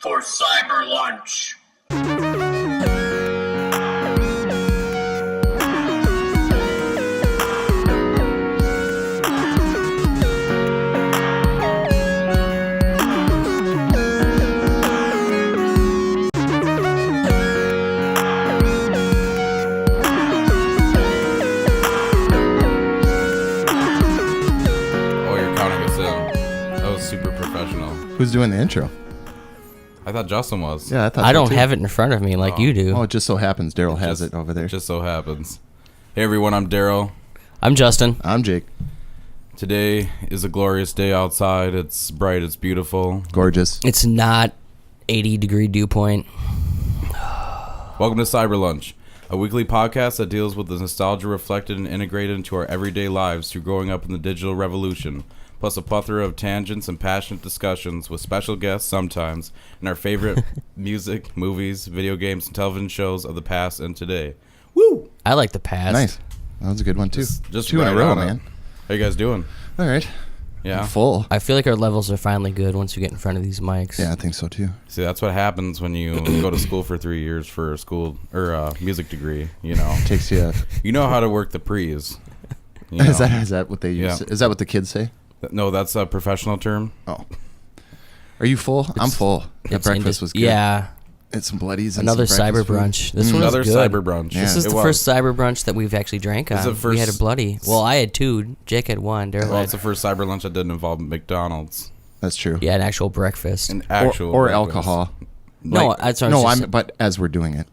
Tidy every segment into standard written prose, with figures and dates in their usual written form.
for Cyber Lunch. Who's doing the intro? I thought Justin was. Yeah, I thought I so don't too. have it in front of me like you do. Oh, it just so happens Daryl has it over there. Just so happens. Hey everyone, I'm Daryl. I'm Justin. I'm Jake. Today is a glorious day outside. It's bright, it's beautiful. Gorgeous. It's not 80-degree dew point. Welcome to Cyber Lunch, a weekly podcast that deals with the nostalgia reflected and integrated into our everyday lives through growing up in the digital revolution, plus a plethora of tangents and passionate discussions with special guests sometimes, and our favorite music, movies, video games, and television shows of the past and today. Woo! I like the past. Nice. That was a good one too. Just two in a right row, on it. man. How you guys doing? All right. Yeah. I'm full. I feel like our levels are finally good once we get in front of these mics. Yeah, I think so too. See, that's what happens when you go to school for 3 years for a school or a music degree. You know, Takes you. you know how to work the pre's. You Is know. that what they use? Yeah. Is that what the kids say? No, that's a professional term. Oh. Are you full? I'm full. That It's breakfast was good. Yeah. It's some bloodies and Another some cyber breakfast food. brunch. This one was Another good. cyber brunch. Yeah. This is It the was. first cyber brunch that we've actually drank It's on. the We had a first- bloody. Well, I had two. Jake had one. Daryl Well, had. it's the first cyber lunch that didn't involve McDonald's. That's true. Yeah, an actual breakfast. An actual or breakfast. alcohol. No, Like- that's what I No, was just but as we're doing it.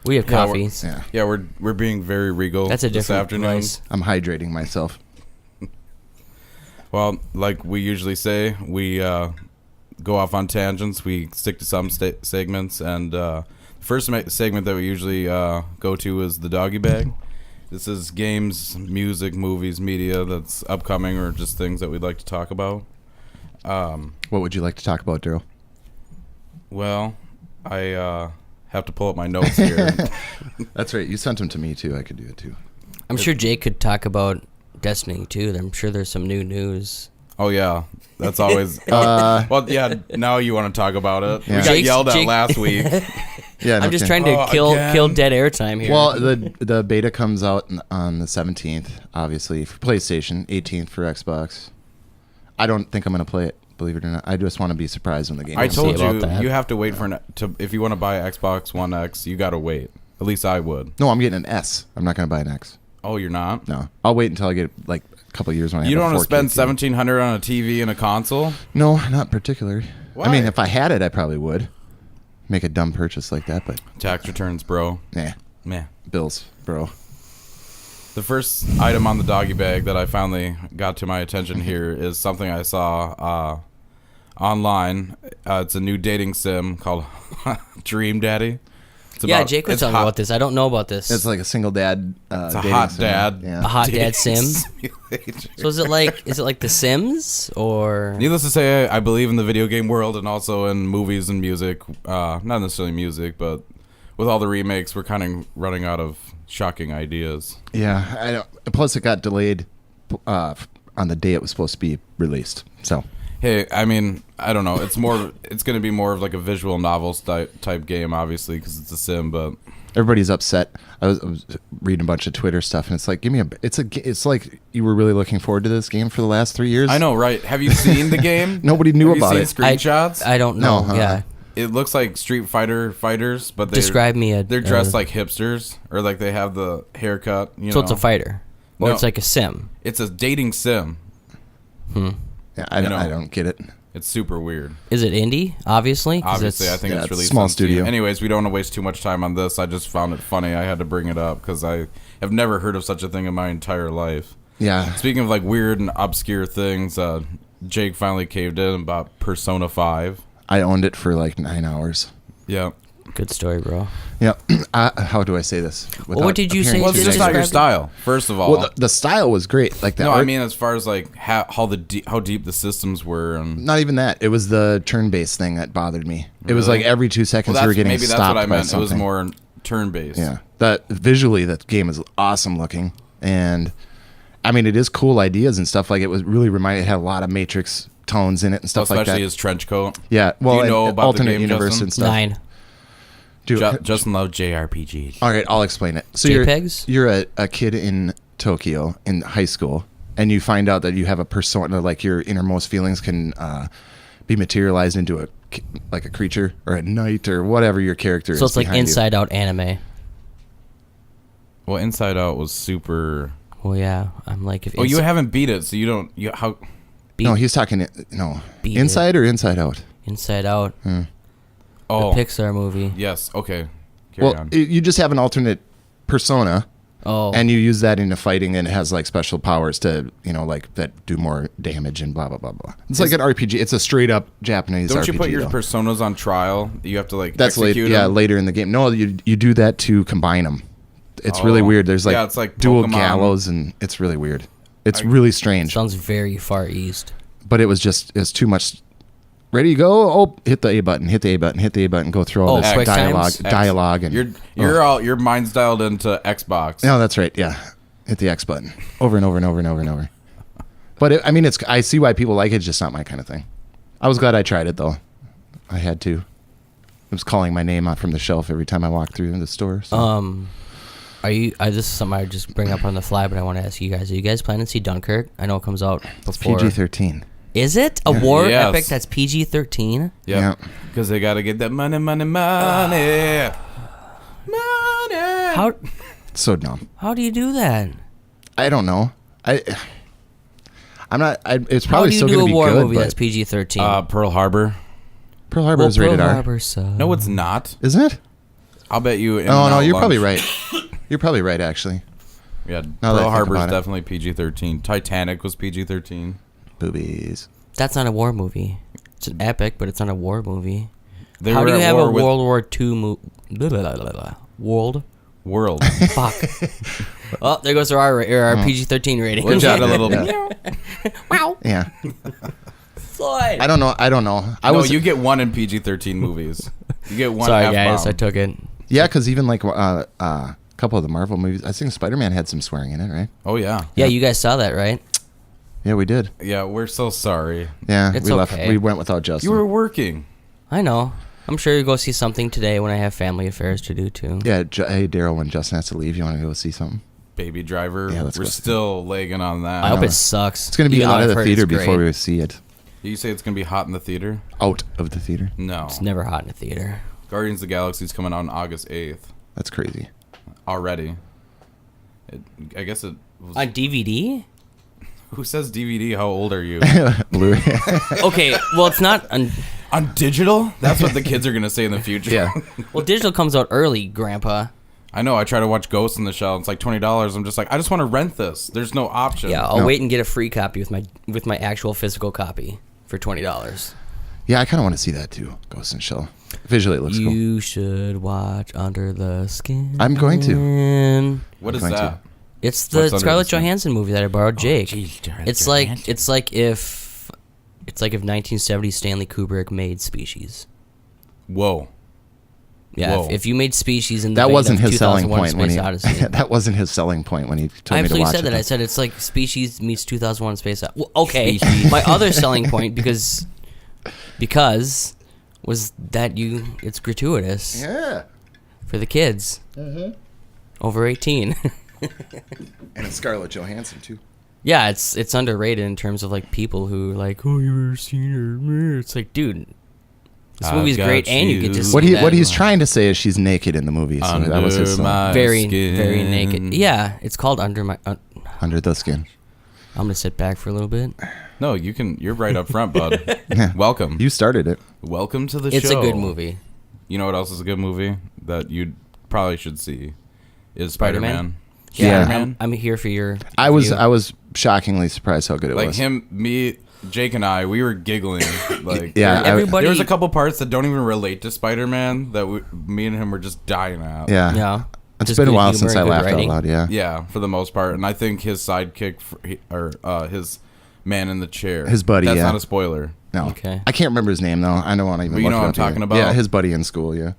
we have Yeah, coffees. Yeah. Yeah, we're being very regal. That's a this different afternoon. place. I'm hydrating myself. Well, like we usually say, we go off on tangents. We stick to some segments, and first segment that we usually go to is the doggy bag. This is games, music, movies, media that's upcoming, or just things that we'd like to talk about. What would you like to talk about, Daryl? Well, I have to pull up my notes here. That's right. You sent them to me too. I could do it too. I'm sure Jake could talk about Destiny too. I'm sure there's some new news. Oh yeah, that's always. Well, yeah. Now you want to talk about it? Yeah. We got Jake's- yelled at Jake- last week. Yeah. I'm just trying to Oh, kill again? dead airtime here. Well, the beta comes out on the 17th, obviously, for PlayStation, 18th for Xbox. I don't think I'm going to play it, believe it or not. I just want to be surprised when the game I comes told see about you that. you have to wait for if you want to buy Xbox One X, you got to wait. At least I would. No, I'm getting an S. I'm not going to buy an X. Oh, you're not? No. I'll wait until I get like a couple of years when I You have don't a want to 4K spend TV. $1,700 on a TV and a console? No, not particularly. Why? I mean, if I had it, I probably would make a dumb purchase like that, but Tax returns, bro. nah, Meh. bills, bro. The first item on the doggy bag that I finally got to my attention here is something I saw online. It's a new dating sim called Dream Daddy. It's yeah, about- Jake was it's telling me hot- about this. I don't know about this. It's like a single dad. It's a dating hot sim. dad. a Yeah. hot dad dating sim. simulator. So is it like The Sims or? Needless to say, I believe in the video game world and also in movies and music. Not necessarily music, but with all the remakes, we're kind of running out of shocking ideas. Yeah. I don't, plus, it got delayed on the day it was supposed to be released. So. Hey, I mean, I don't know. It's going to be more of like a visual novel type game, obviously, because it's a sim. But Everybody's upset. I was reading a bunch of Twitter stuff, and it's like, it's like you were really looking forward to this game for the last 3 years. I know, right? Have you seen the game? Nobody knew Have about you it. seen screenshots? I don't know. No, huh? Yeah. It looks like Street Fighter fighters, but Describe me they're dressed like hipsters, or like they have the haircut. You So know? it's a fighter, or No. it's like a sim. It's a dating sim. Yeah, I You know. don't get it. It's super weird. Is it indie? Obviously. 'Cause Obviously, it's- I think yeah, it's it's a released small on Steam. studio. Anyways, we don't want to waste too much time on this. I just found it funny. I had to bring it up because I have never heard of such a thing in my entire life. Yeah. Speaking of like weird and obscure things, Jake finally caved in and bought Persona 5. I owned it for like 9 hours. Yeah. Good story, bro. Yeah. How do I say this? Well, what did you say? appearing Well, too it's Did just you not your describe style, first of all. Well, the style was great. Like that. no, I mean as far as like how deep the systems were, and not even that. It was the turn-based thing that bothered me. It was Really? like every 2 seconds well, you were getting maybe stopped that's what I by meant. It was something. more turn-based. Yeah. That visually, that game is awesome looking, and I mean, it is cool ideas and stuff. Like it was really reminded. It had a lot of Matrix tones in it and stuff like Especially that. his trench coat. Yeah, well, Do you know and about the alternate game, universe Justin? and stuff. 9. Dude, Justin loves JRPG. all right, I'll explain it. So JPEGs? you're a kid in Tokyo in high school, and you find out that you have a persona, like your innermost feelings can be materialized into a creature or a knight or whatever your character is. So it's like behind you. Inside Out anime. Well, Inside Out was super. Well, yeah. I'm like, if Oh, you haven't beat it, so you don't. How? No, he's talking. Beat Inside or Inside Out. Inside Out, Oh, the Pixar movie. yes. Okay. Carry Well, on. you just have an alternate persona. Oh, And you use that into fighting, and it has like special powers to, like that do more damage and blah blah blah blah. It's like an RPG. It's a straight up Japanese Don't RPG. you put your though. personas on trial? You have to like That's execute later. Yeah, them? later in the game. No, you do that to combine them. It's really Oh. weird. There's like, Yeah, it's like dual Pokemon. gallows, and it's really weird. It's really strange. sounds very Far East. But it's too much. Ready to go? Oh, hit the A button. Hit the A button. Hit the A button. Go through all Oh, this quick dialogue, times? and Your mind's dialed into Xbox. No, that's right. Yeah, hit the X button over and over and over and over and over. But I see why people like it. It's just not my kind of thing. I was glad I tried it though. I had to. It was calling my name out from the shelf every time I walked through the store. So. Are you? This is something I just bring up on the fly, but I want to ask you guys: are you guys planning to see Dunkirk? I know it comes out before. PG-13. Is it a war Yes. epic that's PG-13? Yeah. Because they got to get that money. Money. How So dumb. how do you do that? I don't know. I'm not. It's How probably do you still do going a to be war good. movie But that's PG-13? Pearl Harbor. Pearl Harbor Well, is rated Pearl R, Harbor sucks. No, it's not. isn't it? I'll bet you. Oh no, you're probably right. right. You're probably right, actually. Yeah, Now that I Pearl think Harbor is about it. definitely PG-13. Titanic was PG-13. Boobies. That's not a war movie. It's an epic, but it's not a war movie. They How were do you at have war a with World War II movie? World? World. Fuck. Oh, there goes our PG-13 rating. We'll chat a little bit. Wow. Yeah. Floyd. I don't know. You get one in PG-13 movies. You get one. Sorry, F-bomb. guys. I took it. Yeah, because even like a couple of the Marvel movies, I think Spider-Man had some swearing in it, right? Oh yeah. Yeah, you guys saw that, right? Yeah, we did. Yeah, we're so sorry. Yeah, It's we left. okay. We went without Justin. You were working. I know. I'm sure you go see something today when I have family affairs to do too. Yeah, hey Daryl, when Justin has to leave, you want to go see something? Baby Driver. Yeah, let's we're go see still lagging on that. I hope it sucks. It's going to be Even though out of I've the heard theater it's before great. we see it. You say it's gonna be hot in the theater? Out of the theater. No. It's never hot in a theater. Guardians of the Galaxy is coming out on August 8th That's crazy. already. I guess it was. On DVD? Who says DVD? How old are you? Blu-ray. Okay, well it's not. On digital? That's what the kids are gonna say in the future. yeah. Well, digital comes out early, Grandpa. I know. I try to watch Ghost in the Shell. It's like $20. I'm just like, I just want to rent this. There's no option. Yeah, I'll No. wait and get a free copy with my actual physical copy for $20. Yeah, I kind of want to see that too. Ghost in the Shell. Visually, it looks cool. You should watch Under the Skin. I'm going to. What is going to. that? It's What's the Under Scarlett the Skin? Johansson movie that I borrowed Jake. geez, it's like if 1970 Stanley Kubrick made Species. Whoa. Yeah, Whoa. if you made Species in the That vein wasn't of his selling 2001: point when Space he. Odyssey. That wasn't his selling point when he I told me to absolutely watch said it. that. I said it's like Species meets 2001: Space Odyssey. Well, okay, my other selling point because was that it's gratuitous Yeah. for the kids over 18. And it's Scarlett Johansson too. Yeah, it's underrated in terms of like people who are like, oh, you ever seen her? It's like, dude, this I've movie's got great, and you get to you. see What that he's trying to say is she's naked in the movie. So that was his Under my very skin. very naked. Yeah, it's called Under My. under the skin. I'm gonna sit back for a little bit. No, you can. You're right up front, bud. Welcome. You started it. Welcome to the It's show. a good movie. You know what else is a good movie that you probably should see? Is Spider-Man? Spider-Man. Yeah. Spider-Man. I'm here for your. I was review. shockingly surprised how good it Like was. me, Jake, and I, we were giggling. Like, Yeah, Everybody. There's a couple parts that don't even relate to Spider-Man that me and him were just dying at. Yeah. Yeah. It's Just been a good while humor since and I good laughed writing. out loud. Yeah. Yeah, for the most part. And I think his sidekick, his man in the chair. His buddy, That's yeah. not a spoiler. No. Okay. I can't remember his name though. I don't want to even. But you look know it what I'm up here. talking about? Yeah, his buddy in school. Yeah.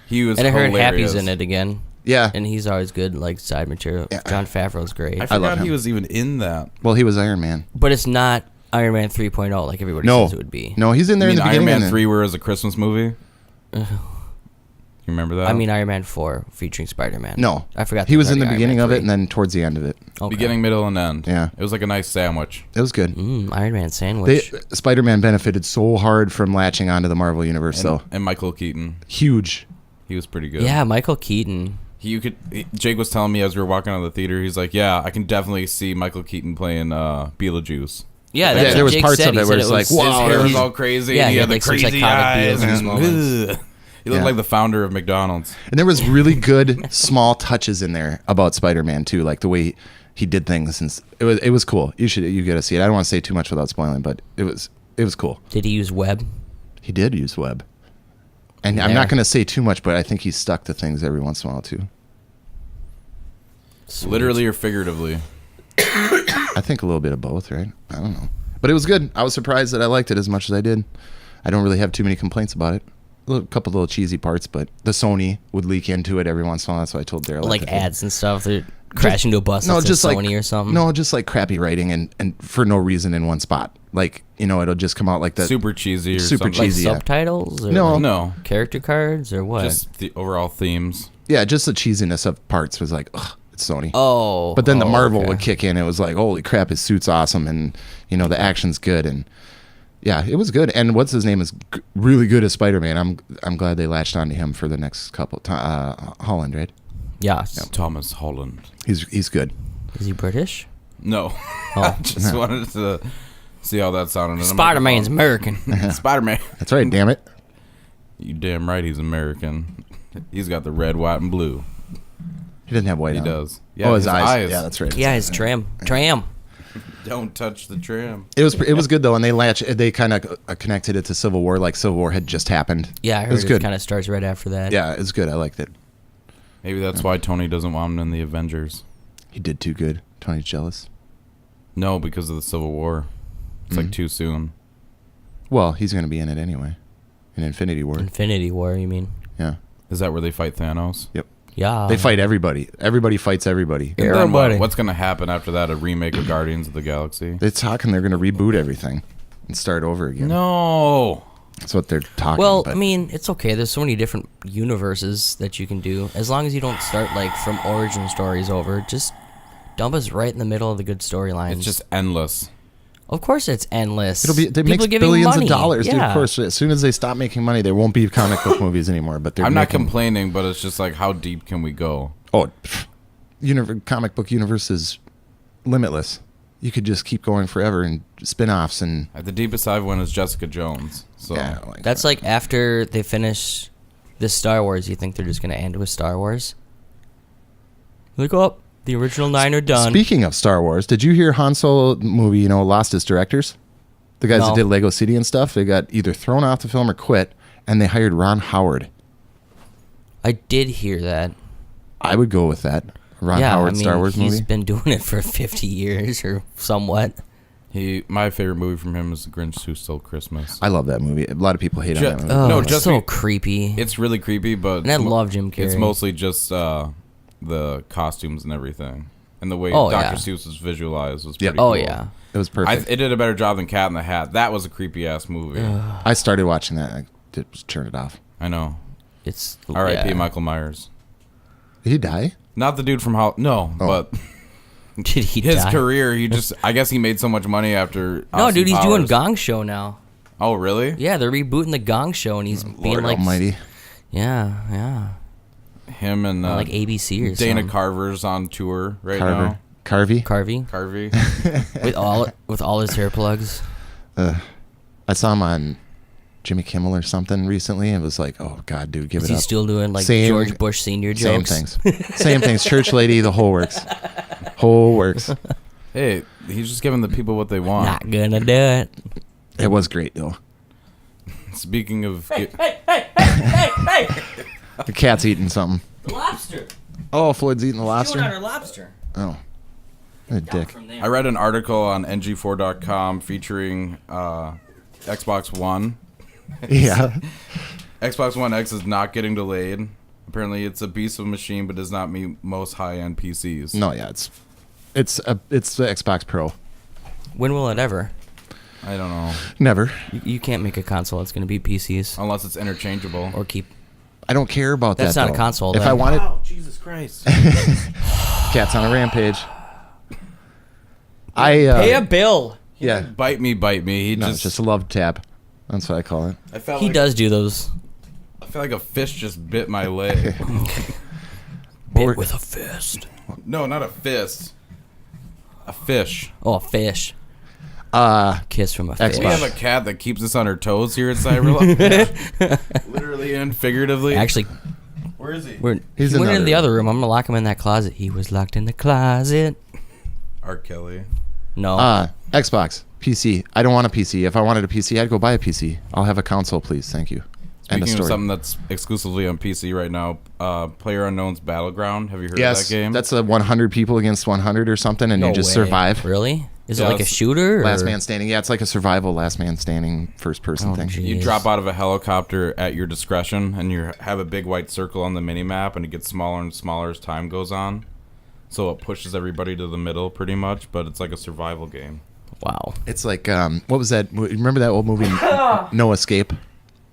He was And I heard hilarious. Happy's in it again, Yeah. and he's always good, like side material. Yeah. John Favreau's great, I I love forgot he him. was even in that. Well, he was Iron Man. but it's not Iron Man 3.0, like everybody No, says it would be. no, he's in You there in mean the Iron beginning. Man 3 were as a Christmas movie? You remember that? I mean Iron Man 4 featuring Spider-Man. No, I forgot. he there was in the already Iron beginning Man of it 3. and then towards the end of it. Okay. beginning, middle, and end. Yeah. It was like a nice sandwich. It was good. Iron Man sandwich. Spider-Man benefited so hard from latching onto the Marvel universe, though. And Michael Keaton. Huge. He was pretty good. Yeah, Michael Keaton. Jake was telling me as we were walking out of the theater, he's like, yeah, I can definitely see Michael Keaton playing Beetlejuice. Yeah, Yeah, that's there what was Jake parts said. of He it said where it's like, His wow, hair was he's- all crazy. Yeah, and he he had had, the like, some crazy psychotic eyes. Beetlejuice and- moments. Ugh. He looked Yeah. like the founder of McDonald's. And there was really good small touches in there about Spider-Man too, like the way he did things. Since it was cool. You got to see it. I don't want to say too much without spoiling, but it was cool. Did he use web? He did use web, and I'm There. not going to say too much, but I think he stuck to things every once in a while too. Sweet. Literally or figuratively. I think a little bit of both, right? I don't know, but it was good. I was surprised that I liked it as much as I did. I don't really have too many complaints about it. A couple little cheesy parts, but the Sony would leak into it every once in a while. That's why I told Daryl. Like ads and stuff. They're crashing to a bus. No, That's just a like Sony or something. No, just like crappy writing and for no reason in one spot. Like, it'll just come out like that. Super cheesy or Super something. like cheesy. yeah. subtitles or No. like No. character cards or what? Just the overall themes. Yeah, just the cheesiness of parts was like, ugh, it's Sony. oh, But then the Marvel okay. would kick in. It was like, holy crap, his suit's awesome, and the action's good, and yeah, it was good. And what's his name is really good as Spider-Man. I'm glad they latched onto him for the next couple. Holland, right? Yeah. Thomas Holland. He's good. Is he British? No. I just wanted to see how that sounded. And I'm like, Spider-Man's American. Spider-Man. That's right. Damn it. You damn right he's American. He's got the red, white, and blue. He didn't have white. He on. does. Yeah, Oh, his eyes. Yeah, that's right. Yeah, his tram. Don't touch the tram. It was good though, and they kind of connected it to Civil War, like Civil War had just happened. Yeah, I it heard was it good. kind of starts right after that. Yeah, it's good. I liked it. Maybe that's why Tony doesn't want him in the Avengers. He did too good. Tony's jealous. No, because of the Civil War. It's like too soon. Well, he's going to be in it anyway, in Infinity War. Infinity War, you mean? Yeah. Is that where they fight Thanos? Yep. Yeah. They fight everybody. Everybody fights everybody. And then Everybody. what's going to happen after that? A remake of Guardians of the Galaxy? They're talking they're going to reboot everything and start over again. No. That's what they're talking. Well, but I mean, it's okay. There's so many different universes that you can do. As long as you don't start like from origin stories over, just dump us right in the middle of the good storylines. It's just endless. of course, it's endless. they People make giving billions money. of dollars. Dude, Yeah. of course, as soon as they stop making money, there won't be comic book movies anymore. But they're I'm not making, complaining, but it's just like, how deep can we go? Oh, comic book universe is limitless. You could just keep going forever and spin-offs and At the deepest I've went is Jessica Jones. So That's like after they finish this Star Wars, you think they're just gonna end with Star Wars? Look up. The original 9 are done. Speaking of Star Wars, did you hear Han Solo movie, lost its directors? The guys that No. did Lego City and stuff, they got either thrown off the film or quit, and they hired Ron Howard. I did hear that. I would go with that. Ron Howard Star Wars he's movie. been doing it for 50 years or somewhat. my favorite movie from him is The Grinch Who Stole Christmas. I love that movie. A lot of people hate on Ju- that movie. Oh, No, it's just so be- creepy. It's really creepy, but And I love Jim Carrey. It's mostly just the costumes and everything, and the way Oh, Dr. yeah. Seuss was visualized was Yep. pretty Oh cool. yeah. It was perfect. It did a better job than Cat in the Hat. That was a creepy ass movie. I started watching that. I just turned it off. I know. It's R.I.P. yeah. Michael Myers. Did he die? Not the dude from No, Oh. but Did he his die? career. I guess he made so much money after. No, Austin dude, he's doing Powers. Gong Show now. Oh, really? Yeah, they're rebooting the Gong Show, and he's being Lord like, Almighty. yeah, Him and on like ABC or Dana something. Carver's on tour right Carver. now. Carvey. Carvey Carvey. with all his hair plugs. I saw him on Jimmy Kimmel or something recently. And it was like, oh God, dude, give Is it he up. still doing like Same- George Bush Senior Same jokes? things. Same things. Church lady, the whole works. Whole works. Hey, he's just giving the people what they want. Not gonna do it. It was great though. Speaking of, The cat's eating something. The lobster. Oh, Floyd's eating the lobster. lobster. Oh, what a dick. I read an article on ng4.com featuring Xbox One. Yeah. Xbox One X is not getting delayed. Apparently, it's a beast of a machine, but does not meet most high-end PCs. No, yeah, it's the Xbox Pro. When will it ever? I don't know. Never. You can't make a console that's going to be PCs Unless it's interchangeable. or keep. I don't care about That's that. not a though. console, If then. I wanted, Jesus Christ. Cat's on a rampage. Pay a bill. Yeah. Bite me. He No, it's just a love tap. That's what I call it. I felt He like, does do those. I feel like a fish just bit my leg. Bit with a fist. No, not a fist. A fish. Oh, a fish. Kiss from a Xbox. fish. We have a cat that keeps us on her toes here at Cyberlunch. Literally and figuratively. Actually, where is he? He's he went in into the the other room. I'm gonna lock him in that closet. He was locked in the closet. R. Kelly. No. Xbox, PC. I don't want a PC. If I wanted a PC, I'd go buy a PC. I'll have a console, please. Thank you. End of Speaking of story. something that's exclusively on PC right now, PlayerUnknown's Battleground. Have you heard Yes, of that game? that's a 100 people against 100 or something, and no you just way. survive. Really? Is it Yeah, like a it's shooter? Last or? man standing. Yeah, it's like a survival last man standing first person Oh, thing. gee. You Jeez. drop out of a helicopter at your discretion, and you have a big white circle on the mini map, and it gets smaller and smaller as time goes on. So it pushes everybody to the middle, pretty much. But it's like a survival game. Wow. It's like what was that? Remember that old movie No Escape?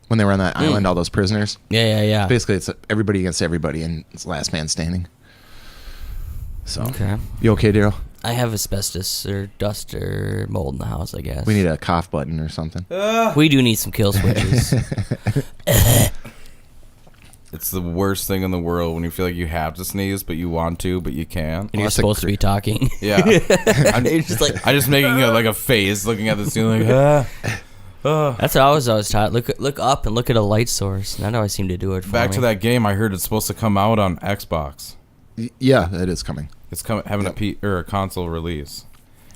When they were on that island, all those prisoners. Yeah. Basically, it's everybody against everybody, and it's last man standing. So, Okay. you okay, Daryl? I have asbestos or dust or mold in the house, I guess. We need a cough button or something. We do need some kill switches. It's the worst thing in the world when you feel like you have to sneeze, but you want to, but you can't. And you're that's a supposed to be talking. Yeah. You're just like, I'm just making like a face, looking at the ceiling. that's what I was always taught. Look up and look at a light source. That always seemed to do it for Back me. to that game, I heard it's supposed to come out on Xbox. Yeah, it is coming. It's having a console release.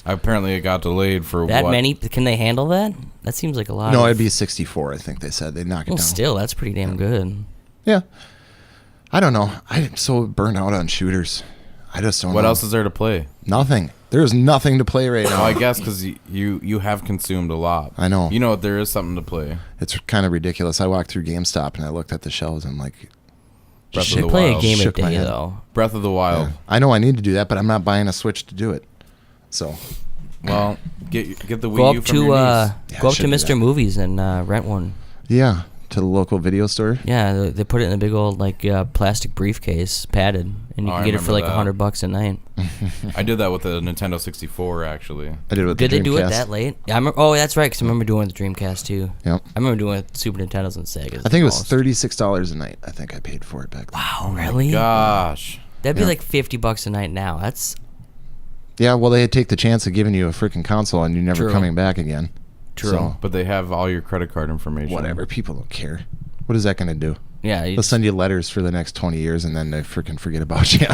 Apparently, it got delayed for That what? many? Can they handle that? That seems like a lot. No, of- it'd be 64. I think they said they'd knock it Well, down. still, that's pretty damn good. Yeah. I don't know. I'm so burnt out on shooters. I just don't. What know. else is there to play? Nothing. There's nothing to play right Oh, now. I guess because you have consumed a lot. I know. You know what? There is something to play. It's kind of ridiculous. I walked through GameStop and I looked at the shelves and I'm like, Breath Should of the play Wild. a game a Shook my day head. though. Breath of the Wild. I know I need to do that, but I'm not buying a Switch to do it. So Well, get the Wii Go U up from to your niece. Yeah, go I up should to do Mr. that. Movies and rent one. yeah, to the local video store. Yeah, they put it in a big old like plastic briefcase, padded, and you Oh, can I get it for like remember that. $100 a night. I did that with the Nintendo 64, actually. I did it with Did the they do it Dreamcast. that late? Yeah, I remember. Oh, that's right. Because I remember doing it with the Dreamcast too. Yep. I remember doing it with Super Nintendos and Segas. I think it was most. $36 a night. I think I paid for it back then. Wow, really? Gosh. That'd be Yeah. like $50 a night now. That's Yeah, well, they take the chance of giving you a freaking console and you're never True. coming back again. True. So, But they have all your credit card information. whatever. People don't care. What is that going to do? yeah. They'll send you letters for the next 20 years and then they freaking forget about you.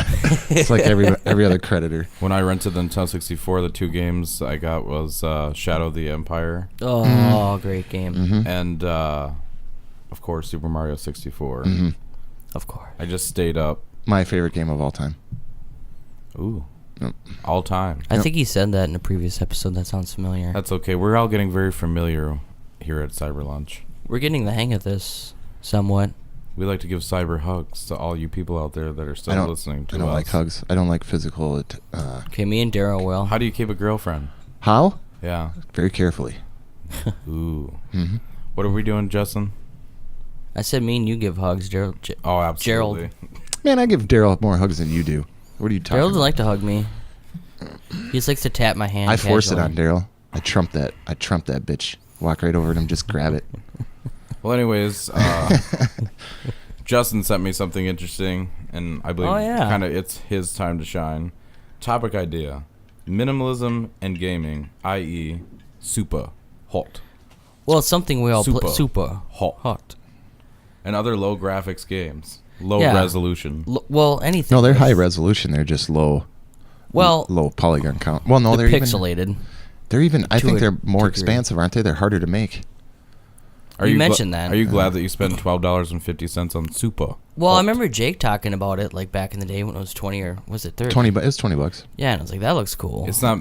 It's like every other creditor. When I rented the Nintendo 64, the two games I got was Shadow of the Empire Oh, great game. Mm-hmm. and, of course, Super Mario 64. Mm-hmm. Of course. I just stayed up. My favorite game of all time. Ooh. Yep. All time. I think he said that in a previous episode. That sounds familiar. That's okay. We're all getting very familiar here at Cyber Lunch. We're getting the hang of this somewhat. We like to give cyber hugs to all you people out there that are I still don't, listening to I don't us. like hugs. I don't like physical. Okay, me and Daryl will. How do you keep a girlfriend? How? Yeah. Very carefully. Ooh. Mm-hmm. What are we doing, Justin? I said me and you give hugs, Daryl. Oh, absolutely. Man, I give Daryl more hugs than you do. What are you talking Daryl doesn't about? like to hug me. He just likes to tap my hand. I force it on casually. Daryl. I trump that bitch. Walk right over to him, just grab it. Well, anyways, Justin sent me something interesting, and I believe Oh, yeah. kind of it's his time to shine. Topic idea: minimalism and gaming, i.e., super hot, Well, it's something we all Super play. Super hot, and other low graphics games, low Yeah. resolution. Well, anything. No, they're high that's- resolution. They're just low. Well, Low polygon count. Well, no, they're they're pixelated. They're even. I To think a they're more degree. expansive, aren't they? They're harder to make. Are You gla- mentioned that. Are you glad that you spent $12.50 on super? Well, I hot? remember Jake talking about it like back in the day when it was 20 or was it 30? 20, but it's $20. Yeah, and I was like, that looks cool. It's not.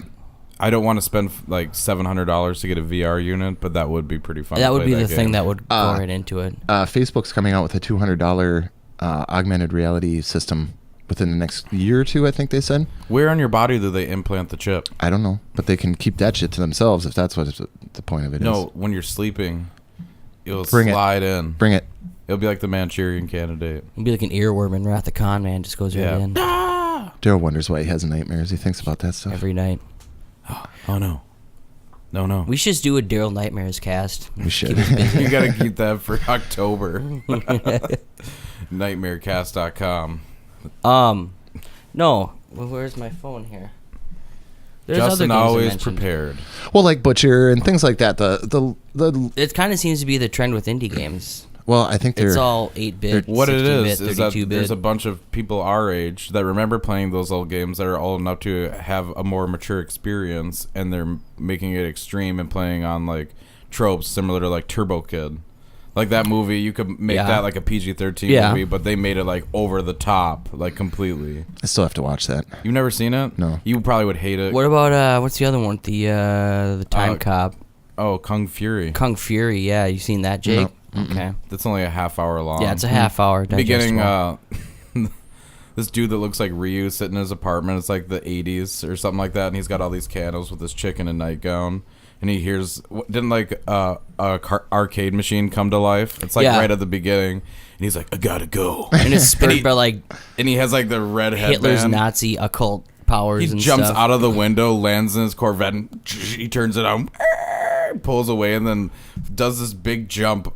I don't want to spend like $700 to get a VR unit, but that would be pretty fun. that to would play be the game. thing that would go right into it. Facebook's coming out with a $200 augmented reality system within the next year or two, I think they said. Where on your body do they implant the chip? I don't know, but they can keep that shit to themselves if that's what the point of it is. No, when you're sleeping, it'll Bring it. slide in. Bring it. It'll be like the Manchurian Candidate. It'd be like an earworm in Wrath of Khan, man. Just goes right Yeah. in Daryl wonders why he has nightmares. He thinks about that stuff. every night. Oh no. No. We should just do a Daryl Nightmares cast. We should. You gotta keep that for October. Nightmarecast.com. No. Well, where's my phone here? There's Justin other games I always mentioned. prepared. Well, like Butcher and things like that. The It kind of seems to be the trend with indie games. well, I think they're It's all 8-bit, What it 16-bit, is that 32-bit. there's a bunch of people our age that remember playing those old games that are old enough to have a more mature experience, and they're making it extreme and playing on like tropes similar to like Turbo Kid. Like that movie, you could make Yeah. that like a PG-13 Yeah. movie, but they made it like over the top, like completely. I still have to watch that. You've never seen it? No. You probably would hate it. What about what's the other one? The Time Cop, Oh, Kung Fury. Kung Fury. Yeah, you seen that, Jake? Okay. That's only a half hour long. Yeah, it's a half hour. Beginning, digestible. this dude that looks like Ryu sitting in his apartment. It's like the 80s or something like that, and he's got all these candles with this chick in a nightgown. And he hears, didn't like arcade machine come to life? It's like Yeah. right at the beginning, and he's like, I gotta go. And it's spurred by like And he has like the red Hitler's headband. Nazi occult powers He and jumps stuff. out of the window, lands in his Corvette, and he turns it on, pulls away, and then does this big jump.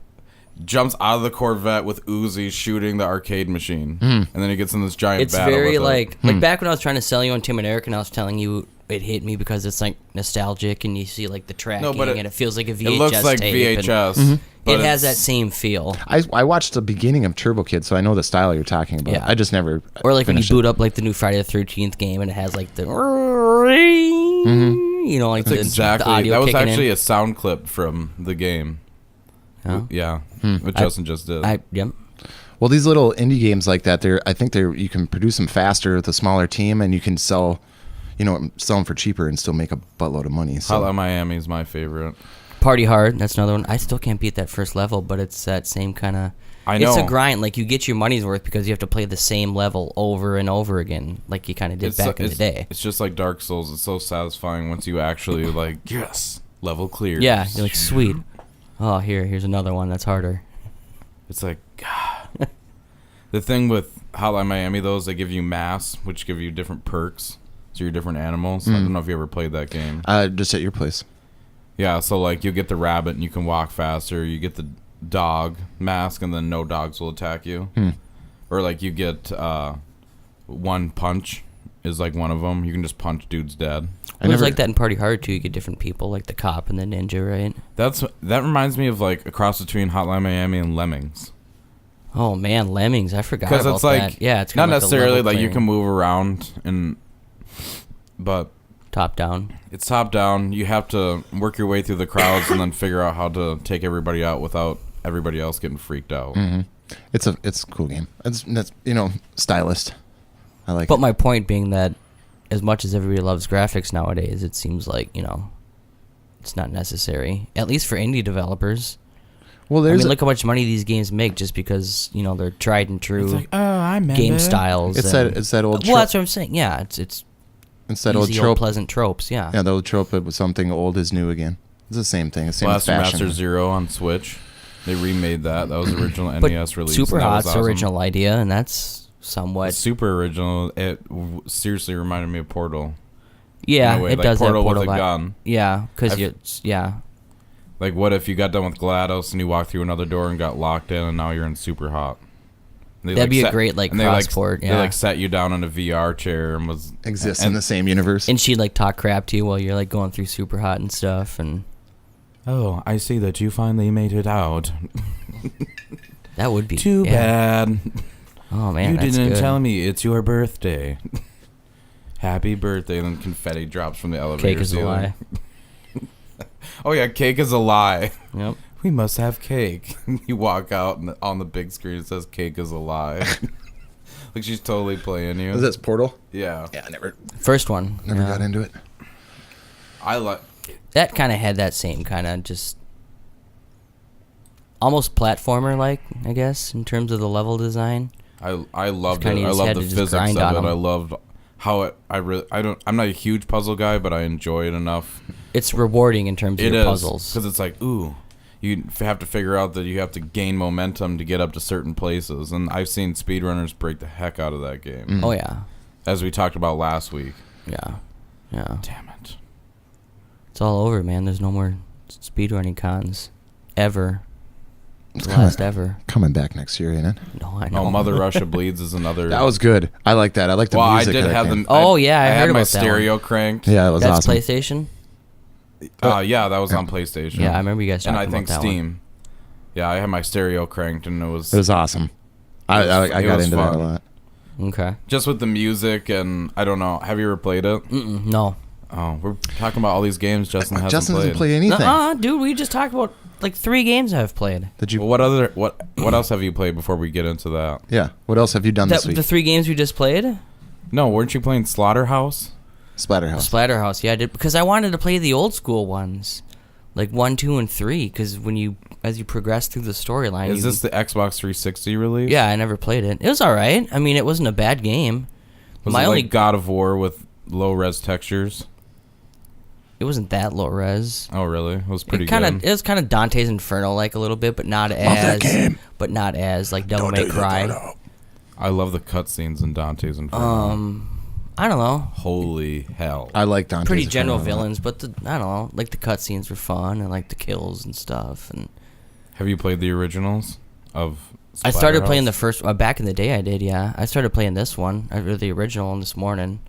Jumps out of the Corvette with Uzi shooting the arcade machine, and then he gets in this giant It's battle. very with it. like back when I was trying to sell you on Tim and Eric, and I was telling you it hit me because it's like nostalgic, and you see like the tracking, but and it feels like a VHS. It looks like tape, and VHS. but It has that it's- same feel. I watched the beginning of Turbo Kid, so I know the style you're talking about. Yeah. I just never. Or like when you finished boot up like the new Friday the 13th game, and it has like the, you know, like That's the exactly. audio That was kicking actually in. a sound clip from the game. Huh? Yeah, what Justin just did. Yep. Well, these little indie games like that, I think you can produce them faster with a smaller team, and you can sell them for cheaper and still make a buttload of money. So Hotline Miami is my favorite. Party Hard, that's another one. I still can't beat that first level, but it's that same kind of. I It's know. a grind. Like you get your money's worth because you have to play the same level over and over again, like you kind of did back in the day. It's just like Dark Souls. It's so satisfying once you actually like yes, level clear. Yeah, you're like sweet. Oh, here's another one that's harder. It's like God. The thing with Hotline Miami though is they give you mass, which give you different perks. So you're different animals. I don't know if you ever played that game. just at your place. Yeah, so like you get the rabbit and you can walk faster. You get the dog mask and then no dogs will attack you. Or like you get one punch is like one of them. You can just punch dudes dead. I It was never- like that in Party Hard too. You get different people, like the cop and the ninja, right? That reminds me of like a cross between Hotline Miami and Lemmings. Oh man, Lemmings! I forgot Because about it's like that. Yeah, it's not kinda like a necessarily level like you clearing. can move around but top down. it's top down. You have to work your way through the crowds and then figure out how to take everybody out without everybody else getting freaked out. It's a cool game. That's stylist. I like But it. my point being that, as much as everybody loves graphics nowadays, it seems like it's not necessary. At least for indie developers. Well, I there's mean, look how much money these games make just because they're tried and true It's like, oh, I remember. game styles. it's and- that old Well, trope. that's what I'm saying. Yeah, it's It's that old easy, trope. pleasant tropes. Yeah. Yeah, the old trope of something old is new again. It's the same thing. The same Blaster fashion. Master Zero on Switch. They remade that. That was the original But NES release. Super and that was Hot's awesome. original idea, and that's somewhat. It's super original. It seriously reminded me of Portal. Yeah, in a way. it Like does Portal have Portal with a vibe. gun. Yeah, because I've- yeah. Like, what if you got done with GLaDOS and you walked through another door and got locked in, and now you're in Super Hot? They, That'd be a great, like, and they, cross-port, They yeah. like sat you down in a VR chair and was Exists in and- the same universe. And she'd like talk crap to you while you're like going through Super Hot and stuff, and Oh, I see that you finally made it out. that would be Too yeah. bad. Oh man, You that's didn't good. tell me it's your birthday. Happy birthday, and then confetti drops from the elevator Cake is a ceiling. lie. Oh yeah, cake is a lie. Yep. We must have cake. You walk out and on the big screen it says cake is a lie. Like she's totally playing you. Is this Portal? Yeah. Yeah, I never First one. never yeah. got into it. I like That kind of had that same kind of just almost platformer like, I guess, in terms of the level design. I loved kinda it. I just loved had the to just physics grind of on it. 'em. I loved how it. I'm not a huge puzzle guy, but I enjoy it enough. It's rewarding in terms of It your is puzzles. because it's like, ooh, you have to figure out that you have to gain momentum to get up to certain places, and I've seen speedrunners break the heck out of that game, Oh yeah, as we talked about last week. yeah. Damn it! It's all over, man. There's no more speedrunning cons ever. It's The last ever. coming back next year, ain't it? No, I know. Oh, Mother Russia Bleeds is another. That was good. I like that. I like the well, I music. did of that have game. them. Oh, yeah, I had heard my about that stereo cranked. Yeah, it was That's awesome. PlayStation. Yeah, that was on PlayStation. Yeah, I remember you guys and talking I think about that one. Steam. Yeah, I had my stereo cranked, and it was It was awesome. I it got was into that fun. a lot. Okay. just with the music, and I don't know. Have you ever played it? Mm-mm, no. Oh, we're talking about all these games Justin hasn't Justin played. doesn't play anything. Dude, we just talked about like 3 games I've played. Did you? Well, what else have you played before we get into that? Yeah. What else have you done this week? The 3 games we just played? No, weren't you playing Slaughterhouse? Splatterhouse. Splatterhouse, yeah, I did because I wanted to play the old school ones, like 1, 2, and 3. Because as you progress through the storyline, Is this the Xbox 360 release? Yeah, I never played it. It was all right. I mean, it wasn't a bad game. Was My it only like God of War with low res textures? it wasn't that low res. Oh, really? It was pretty It good. was kind of Dante's Inferno like a little bit, but not as like Devil May Cry. I love the cutscenes in Dante's Inferno. I don't know. Holy hell! I like Dante's Pretty general Inferno a lot. villains, but I don't know. Like the cutscenes were fun and like the kills and stuff. And Have you played the originals of? I started Splatterhouse? playing the first back in the day. I did, yeah. I started playing this one, the original one this morning,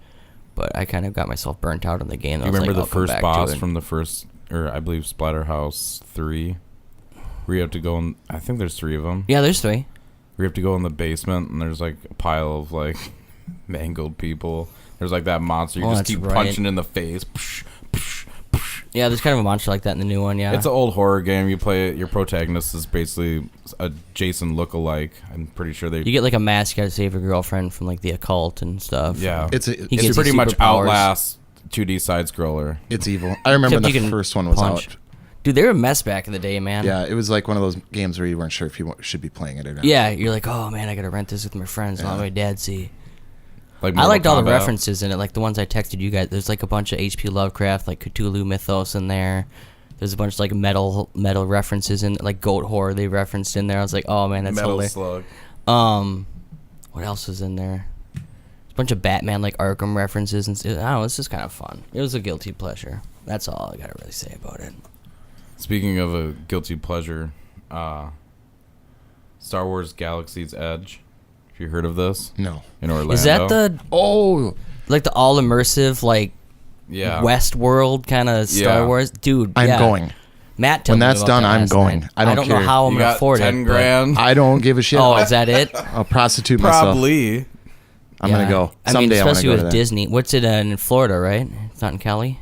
but I kind of got myself burnt out on the game. You remember the first boss from the first, or I believe Splatterhouse 3, where you have to go in. I think there's 3 of them. Yeah, there's 3. Where you have to go in the basement, and there's like a pile of like mangled people. There's like that monster you Oh, just that's keep right. punching in the face. Psh, psh, psh. Yeah, there's kind of a monster like that in the new one. Yeah, It's an old horror game. You play it. Your protagonist is basically a Jason lookalike. I'm pretty sure they. you get like a mask. You gotta save your girlfriend from like the occult and stuff. Yeah, It's He it's gets pretty his much superpowers. Outlast 2D side scroller. It's evil. I remember Except you the can first one was punch. out. Dude, they were a mess back in the day, man. Yeah, it was like one of those games where you weren't sure if you should be playing it or not. Yeah, you're like, oh man, I gotta rent this with my friends. And let my dad see. Like I liked all the Mortal Kombat. references in it, like the ones I texted you guys. There's like a bunch of H.P. Lovecraft, like Cthulhu mythos in there. There's a bunch of like metal references in, like goat horror they referenced in there. I was like, oh man, that's Metal hilarious. Slug. What else is in there? A bunch of Batman like Arkham references and I don't know. It's just kind of fun. It was a guilty pleasure. That's all I gotta really say about it. Speaking of a guilty pleasure, Star Wars Galaxy's Edge. Have you heard of this? No. In Orlando. Is that the Oh, like the all immersive like yeah. Westworld kind of Star Yeah. Wars, dude? I'm yeah. going. Matt told When me that's about done, that I'm last going. night. I don't know care. how I'm You gonna got afford 10 it. but- grand? I don't give a shit. Oh, is that it? I'll prostitute myself. Probably. I'm Yeah. gonna go. I Someday mean, I want to especially go with to that. Disney. What's it in Florida, right? It's not in Cali.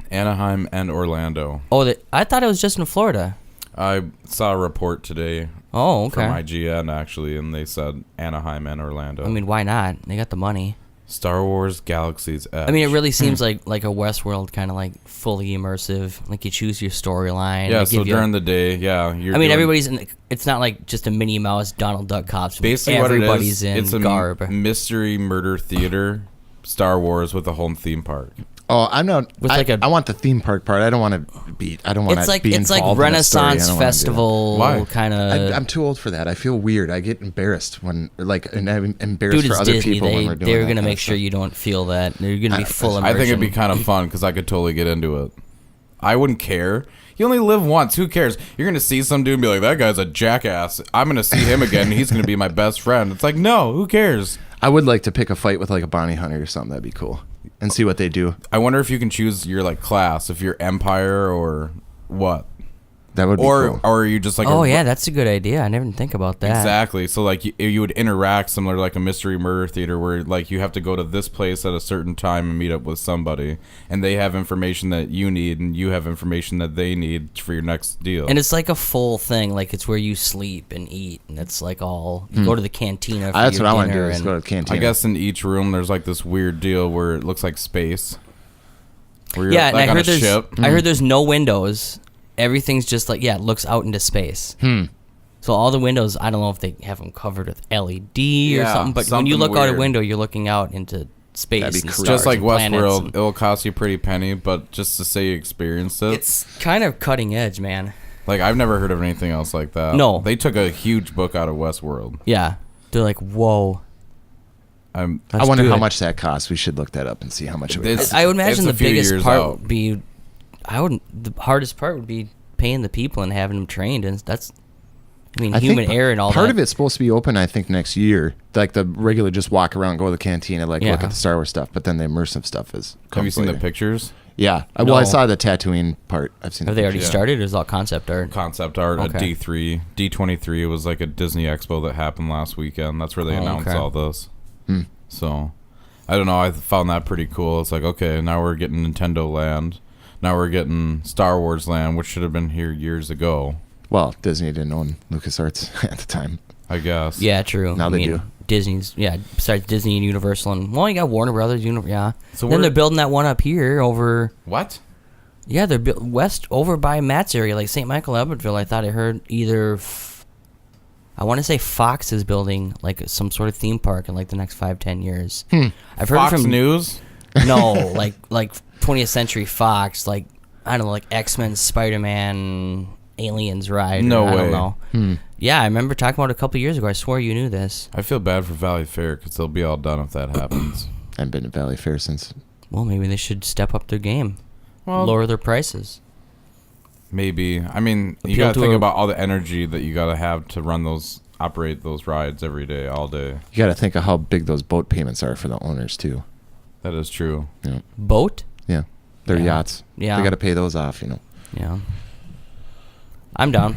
Anaheim and Orlando. Oh, I thought it was just in Florida. I saw a report today Oh, okay. from IGN actually, and they said Anaheim and Orlando. I mean, why not? They got the money. Star Wars Galaxy's Edge. I mean, it really seems like a Westworld kind of like fully immersive. Like you choose your storyline. Yeah, they so give you- during the day, yeah. You're I mean, doing- everybody's in. It's not like just a Minnie Mouse, Donald Duck costume. basically everybody's what it is. in It's a garb. mystery murder theater, Star Wars with a home theme park. Oh, I'm not. With I, like a- I want the theme park part. I don't want to be. I don't want It's to like be it's like involved in the story. I Renaissance don't wanna do that. Festival Why? kind of. I'm too old for that. I feel weird. I get embarrassed when, like, and I'm embarrassed Dude, for it's other Disney. people when we're doing They're that gonna kind make of sure stuff. you don't feel that. They're gonna be full I immersion. think it'd be kind of fun because I could totally get into it. I wouldn't care. You only live once. Who cares? You're gonna see some dude and be like, "That guy's a jackass." I'm gonna see him again. And he's gonna be my best friend. It's like, no, who cares? I would like to pick a fight with like a bounty hunter or something. That'd be cool, and see what they do. I wonder if you can choose your like class, if you're Empire or what, That would be or cool. or are you just like Oh a, yeah, that's a good idea. I never even think about that. Exactly. So like you would interact similar to like a mystery murder theater where like you have to go to this place at a certain time and meet up with somebody, and they have information that you need and you have information that they need for your next deal. And it's like a full thing. Like it's where you sleep and eat, and it's like all you go to the cantina. For That's your what I want to dinner do. Is and- go to the canteen. I guess in each room there's like this weird deal where it looks like space. Where you're Yeah, like and on I a heard there's ship. I heard there's no windows. Everything's just like it looks out into space. So So all the windows, I don't know if they have them covered with LED or Yeah, something, but when something you look out a weird. window, you're looking out into space That'd be and cool. stars Just like and planets Westworld, and- it'll cost you a pretty penny, but just to say you experienced it. It's kind of cutting edge, man. Like, I've never heard of anything else like that. No. They took a huge book out of Westworld. Yeah, they're like, whoa. I Let's wonder do how it. much that costs. We should look that up and see how much it would It's- cost. I would imagine the a few biggest years part out. would be, the hardest part would be paying the people and having them trained, and that's, I mean, I human think error and all part that. of it's supposed to be open, I think, next year. Like the regular just walk around, go to the canteen and like look Yeah. at the Star Wars stuff, but then the immersive stuff is Have you comes seen the later. pictures? Yeah. Well, I No. saw the Tatooine part. I've seen Have the they already pictures. started, or is it all concept art? Concept art at Okay. D3. D23 was like a Disney Expo that happened last weekend. That's where they Oh, announced okay. all this. Hmm. So, I don't know. I found that pretty cool. It's like, okay, now we're getting Nintendo Land. Now we're getting Star Wars Land, which should have been here years ago, Well, Disney didn't own LucasArts at the time. I guess. Yeah, true. Now they do. Disney's, besides Disney and Universal, and well, you got Warner Brothers, yeah. So Then we're- they're building that one up here over, What? yeah, they're west over by Matt's area, like St. Michael, Edwardville. I thought I heard either, I want to say Fox is building like some sort of theme park in like the next 5-10 years. I've heard Fox from News? no, like 20th Century Fox, like I don't know, like X-Men, Spider-Man, Aliens ride. No I way. don't know. Yeah, I remember talking about it a couple years ago. I swore you knew this. I feel bad for Valley Fair because they'll be all done if that happens. I haven't been to Valley Fair since. Well, maybe they should step up their game, Well, lower their prices. maybe. I mean, you Appeal got to to think a- about all the energy that you got to have to run those, operate those rides every day, all day. You got to think of how big those boat payments are for the owners too. That is true. Boat? Yeah, their Yeah. yachts. Yeah. They got to pay those off. Yeah. I'm down.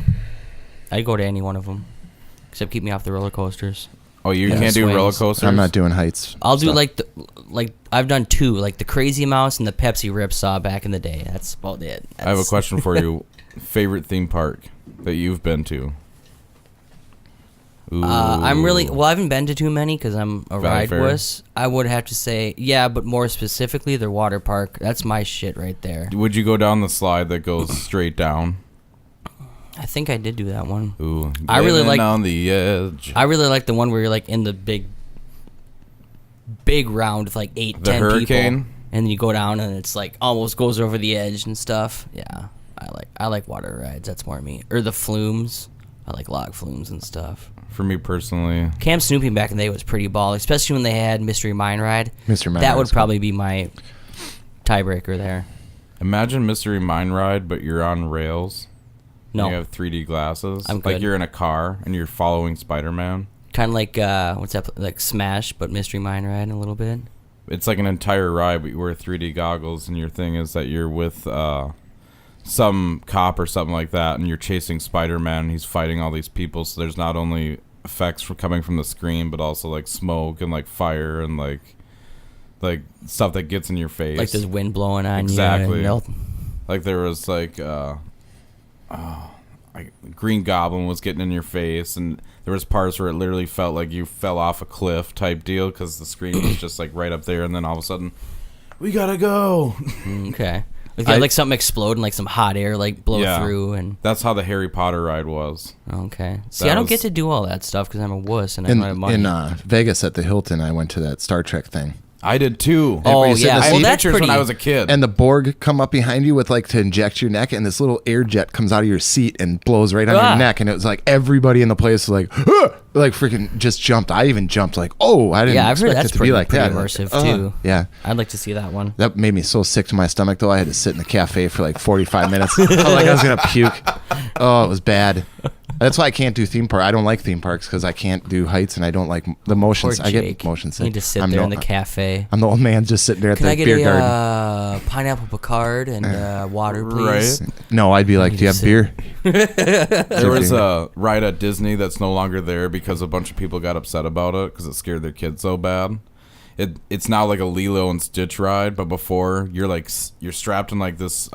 I'd go to any one of them, except keep me off the roller coasters. Oh, you Yeah, can't do swings. roller coasters? I'm not doing heights. I'll do stuff. like I've done two, like the Crazy Mouse and the Pepsi Ripsaw back in the day. That's about it. I have a question for you. Favorite theme park that you've been to? Ooh. I'm really well. I haven't been to too many because I'm a Valley ride Fair? wuss. I would have to say, yeah, but more specifically, their water park. That's my shit right there. Would you go down the slide that goes straight down? I think I did do that one. Ooh, I really living like- on the edge. I really like the one where you're like in the big round with like 8, The 10 hurricane? people, and then you go down and it's like almost goes over the edge and stuff. Yeah, I like water rides. That's more me. Or the flumes. I like log flumes and stuff. For me personally, Camp Snoopy back in the day was pretty ball, especially when they had Mystery Mine Ride. Mystery Mine That Ride would was cool. probably be my tiebreaker there. imagine Mystery Mine Ride, but you're on rails. No, You have 3D glasses. I'm like good. you're in a car and you're following Spider-Man. kind of like what's that? Like Smash, but Mystery Mine Ride a little bit. It's like an entire ride, but you wear 3D goggles, and your thing is that you're with some cop or something like that, and you're chasing Spider-Man, and he's fighting all these people, so there's not only effects from coming from the screen, but also like smoke and like fire and like stuff that gets in your face. Like there's wind blowing on Exactly. you. And Like there was like Green Goblin was getting in your face, and there was parts where it literally felt like you fell off a cliff type deal because the screen was just like right up there, and then all of a sudden, we gotta go. Okay. Like something explode and like some hot air like blow Yeah. through and That's how the Harry Potter ride was. okay. See, That I don't was- get to do all that stuff because I'm a wuss and I In, don't have money. in Vegas at the Hilton, I went to that Star Trek thing. I did too. Oh, where you sit in yeah. the I seat. had Well, that's pictures when pretty- I was a kid. And the Borg come up behind you with like to inject your neck, and this little air jet comes out of your seat and blows right on Ah. your neck, and it was like everybody in the place was like, "Ah!" Like freaking just jumped. I even jumped like, oh, I didn't Yeah, I've heard expect that's it to pretty- be like pretty that. Like, immersive, "Ugh." too. Yeah, I'd like to see that one. that made me so sick to my stomach though. I had to sit in the cafe for like 45 minutes. I felt like I was gonna puke. Oh, it was bad. That's why I can't do theme park. I don't like theme parks because I can't do heights and I don't like the Poor motions. I Jake. get motion You sick. need to sit I'm there no- in the cafe. I'm the old man just sitting there at Can the I get beer a garden. pineapple Picard and water, please? Right. No, I'd be like, need do you to have beer? There was a ride at Disney that's no longer there because a bunch of people got upset about it because it scared their kids so bad. It's now like a Lilo and Stitch ride, but before you're strapped in like this.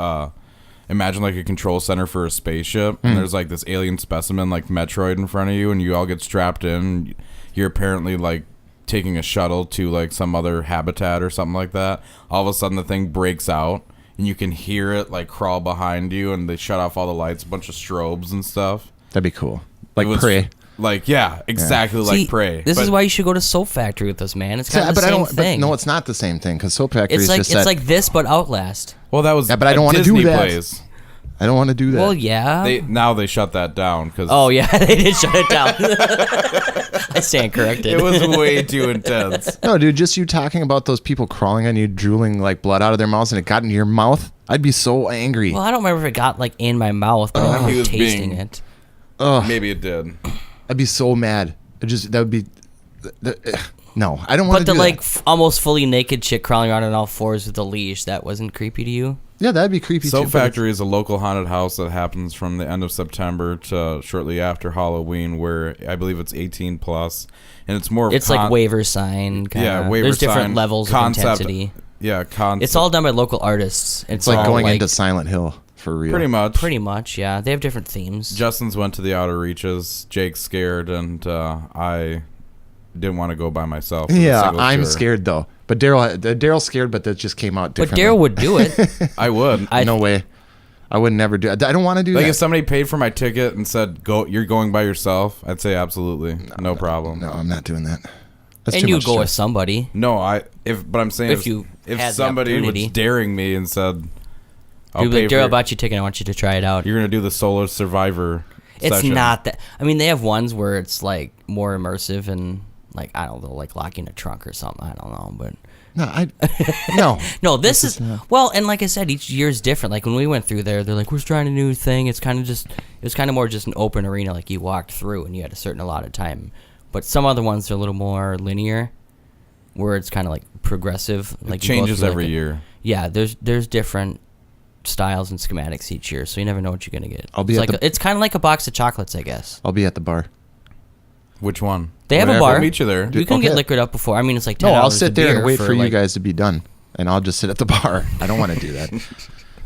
Imagine like a control center for a spaceship, and there's like this alien specimen like Metroid in front of you, and you all get strapped in. You're apparently like taking a shuttle to like some other habitat or something like that. All of a sudden, the thing breaks out, and you can hear it like crawl behind you, and they shut off all the lights, a bunch of strobes and stuff. That'd be cool. Like It was Prey. Like, yeah, exactly See, like Prey. This is But why you should go to Soap Factory with us, man. It's kind of the but I same don't. thing. But no, it's not the same thing because Soap Factory it's is like just it's that. like this, but Outlast. Well, that was Yeah, but I don't a wanna do Disney that. Plays. I don't want to do that. Well, yeah. Now they shut that down because Oh yeah, they did shut it down. I stand corrected. it was way too intense. No, dude, just you talking about those people crawling on you, drooling like blood out of their mouths, and it got into your mouth. I'd be so angry. Well, I don't remember if it got like in my mouth, but I remember He was tasting being- it. Maybe it did. I'd be so mad. That would be. No, I don't want But to the do like that. almost fully naked chick crawling around on all fours with a leash—that wasn't creepy to you? Yeah, that'd be creepy Soap too. but Factory is a local haunted house that happens from the end of September to shortly after Halloween, where I believe it's 18 plus, and it's more. It's like waiver sign. Kinda. Yeah, waiver There's different sign, levels concept, of intensity. Yeah, concept. It's all done by local artists. It's like all, going into Silent Hill for real. pretty much. pretty much, yeah. They have different themes. Justin's went to the outer reaches. Jake's scared, and I didn't want to go by myself. with a Yeah, single I'm tour. scared though. But Daryl's scared, but that just came out but differently. Daryl would do it. I would. No way. I would never do. I don't want to do Like that. if somebody paid for my ticket and said, "Go, you're going by yourself," I'd say absolutely, no problem. No, I'm not doing that. That's And too you much go with stress. somebody. No, but I'm saying If you if had the somebody was opportunity. daring me and said, "I'll You'd be pay like, for Daryl, your- I bought you a ticket. I want you to try it out. you're gonna do the Solo Survivor." It's session." not that. I mean, they have ones where it's like more immersive and like I don't know, like locking a trunk or something. I don't know, but No. no, this is well, and like I said, each year is different. Like when we went through there, they're like, we're trying a new thing. It's kind of just, it was kind of more just an open arena, like you walked through and you had a certain allotted time. But some other ones are a little more linear, where it's kind of like progressive. Like It you go changes through, like, every a- year. Yeah, there's different styles and schematics each year, so you never know what you're gonna get. I'll be it's at like the- it's kind of like a box of chocolates, I guess. I'll be at the bar. Which one? They have a Whatever, bar. I'll meet you there. You can okay. get liquored up before. I mean, it's like $10 No, I'll a sit there beer and wait for you like- guys to be done, and I'll just sit at the bar. I don't want to do that.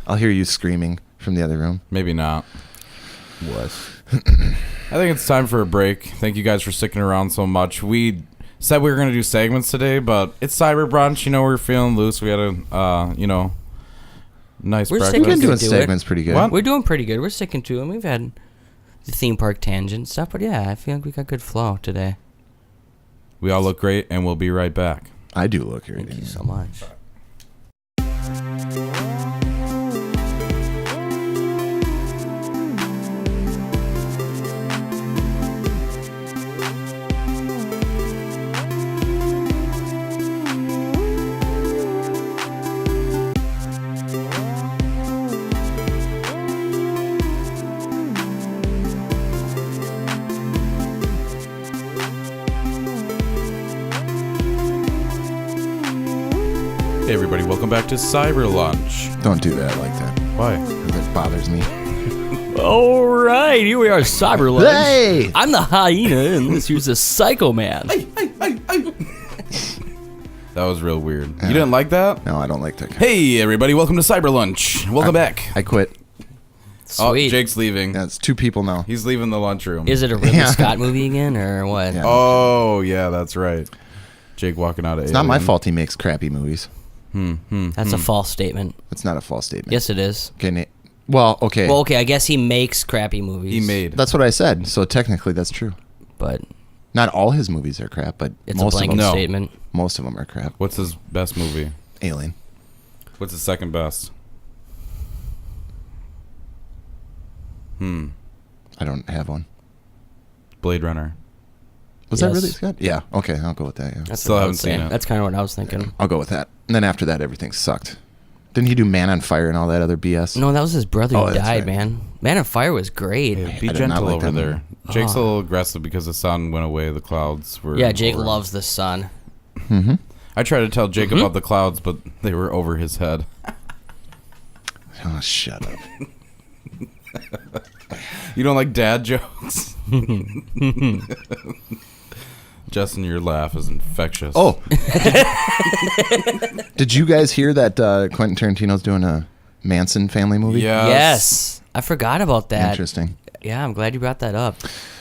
I'll hear you screaming from the other room. Maybe not. Was. I think it's time for a break. Thank you guys for sticking around so much. We said we were going to do segments today, but it's Cyber Brunch. You know, we're feeling loose. We had a, nice We're breakfast. sticking We've been to doing do it. segments pretty good. What? We're doing pretty good. We're sticking to them. We've had the theme park tangent stuff, but yeah, I feel like we got good flow today. We all look great, and we'll be right back. I do look here. Thank you so much. Hey, everybody, welcome back to Cyber Lunch. Don't do that like that. Why? 'Cause it bothers me. All right, here we are, Cyber Lunch. Hey! I'm the hyena, and this here's the Psycho Man. That was real weird. You didn't like that? No, I don't like that. Hey, everybody, welcome to Cyber Lunch. Welcome back. I quit. Oh, Sweet. Jake's leaving. That's 2 people now. He's leaving the lunchroom. Is it a Ridley Yeah. Scott movie again, or what? Yeah. Oh, yeah, that's right. Jake walking out of It's not my fault he makes crappy movies. That's a false statement. It's not a false statement. Yes, it is. Okay. Okay. Well, okay, I guess he makes crappy movies. He made. That's what I said. So technically, that's true. but Not all his movies are crap, but it's most a of blanket them. No. statement. Most of them are crap. What's his best movie? Alien. What's his second best? I don't have one. Blade Runner. Was Yes. that really Scott? Yeah. Okay, I'll go with that. Yeah. That's Still what I haven't was seen saying. it. That's kind of what I was thinking. I'll go with that. And then after that, everything sucked. Didn't he do Man on Fire and all that other BS? No, that was his brother Oh, who that's died, right. man. Man on Fire was great. Be I did not gentle like over that there. movie. Jake's a little aggressive because the sun went away. The clouds were. Yeah, Jake over. loves the sun. I tried to tell Jake about the clouds, but they were over his head. Oh, shut up. You don't like dad jokes? Justin, your laugh is infectious. Oh. Did you guys hear that Quentin Tarantino's doing a Manson family movie? Yes. I forgot about that. Interesting. Yeah, I'm glad you brought that up.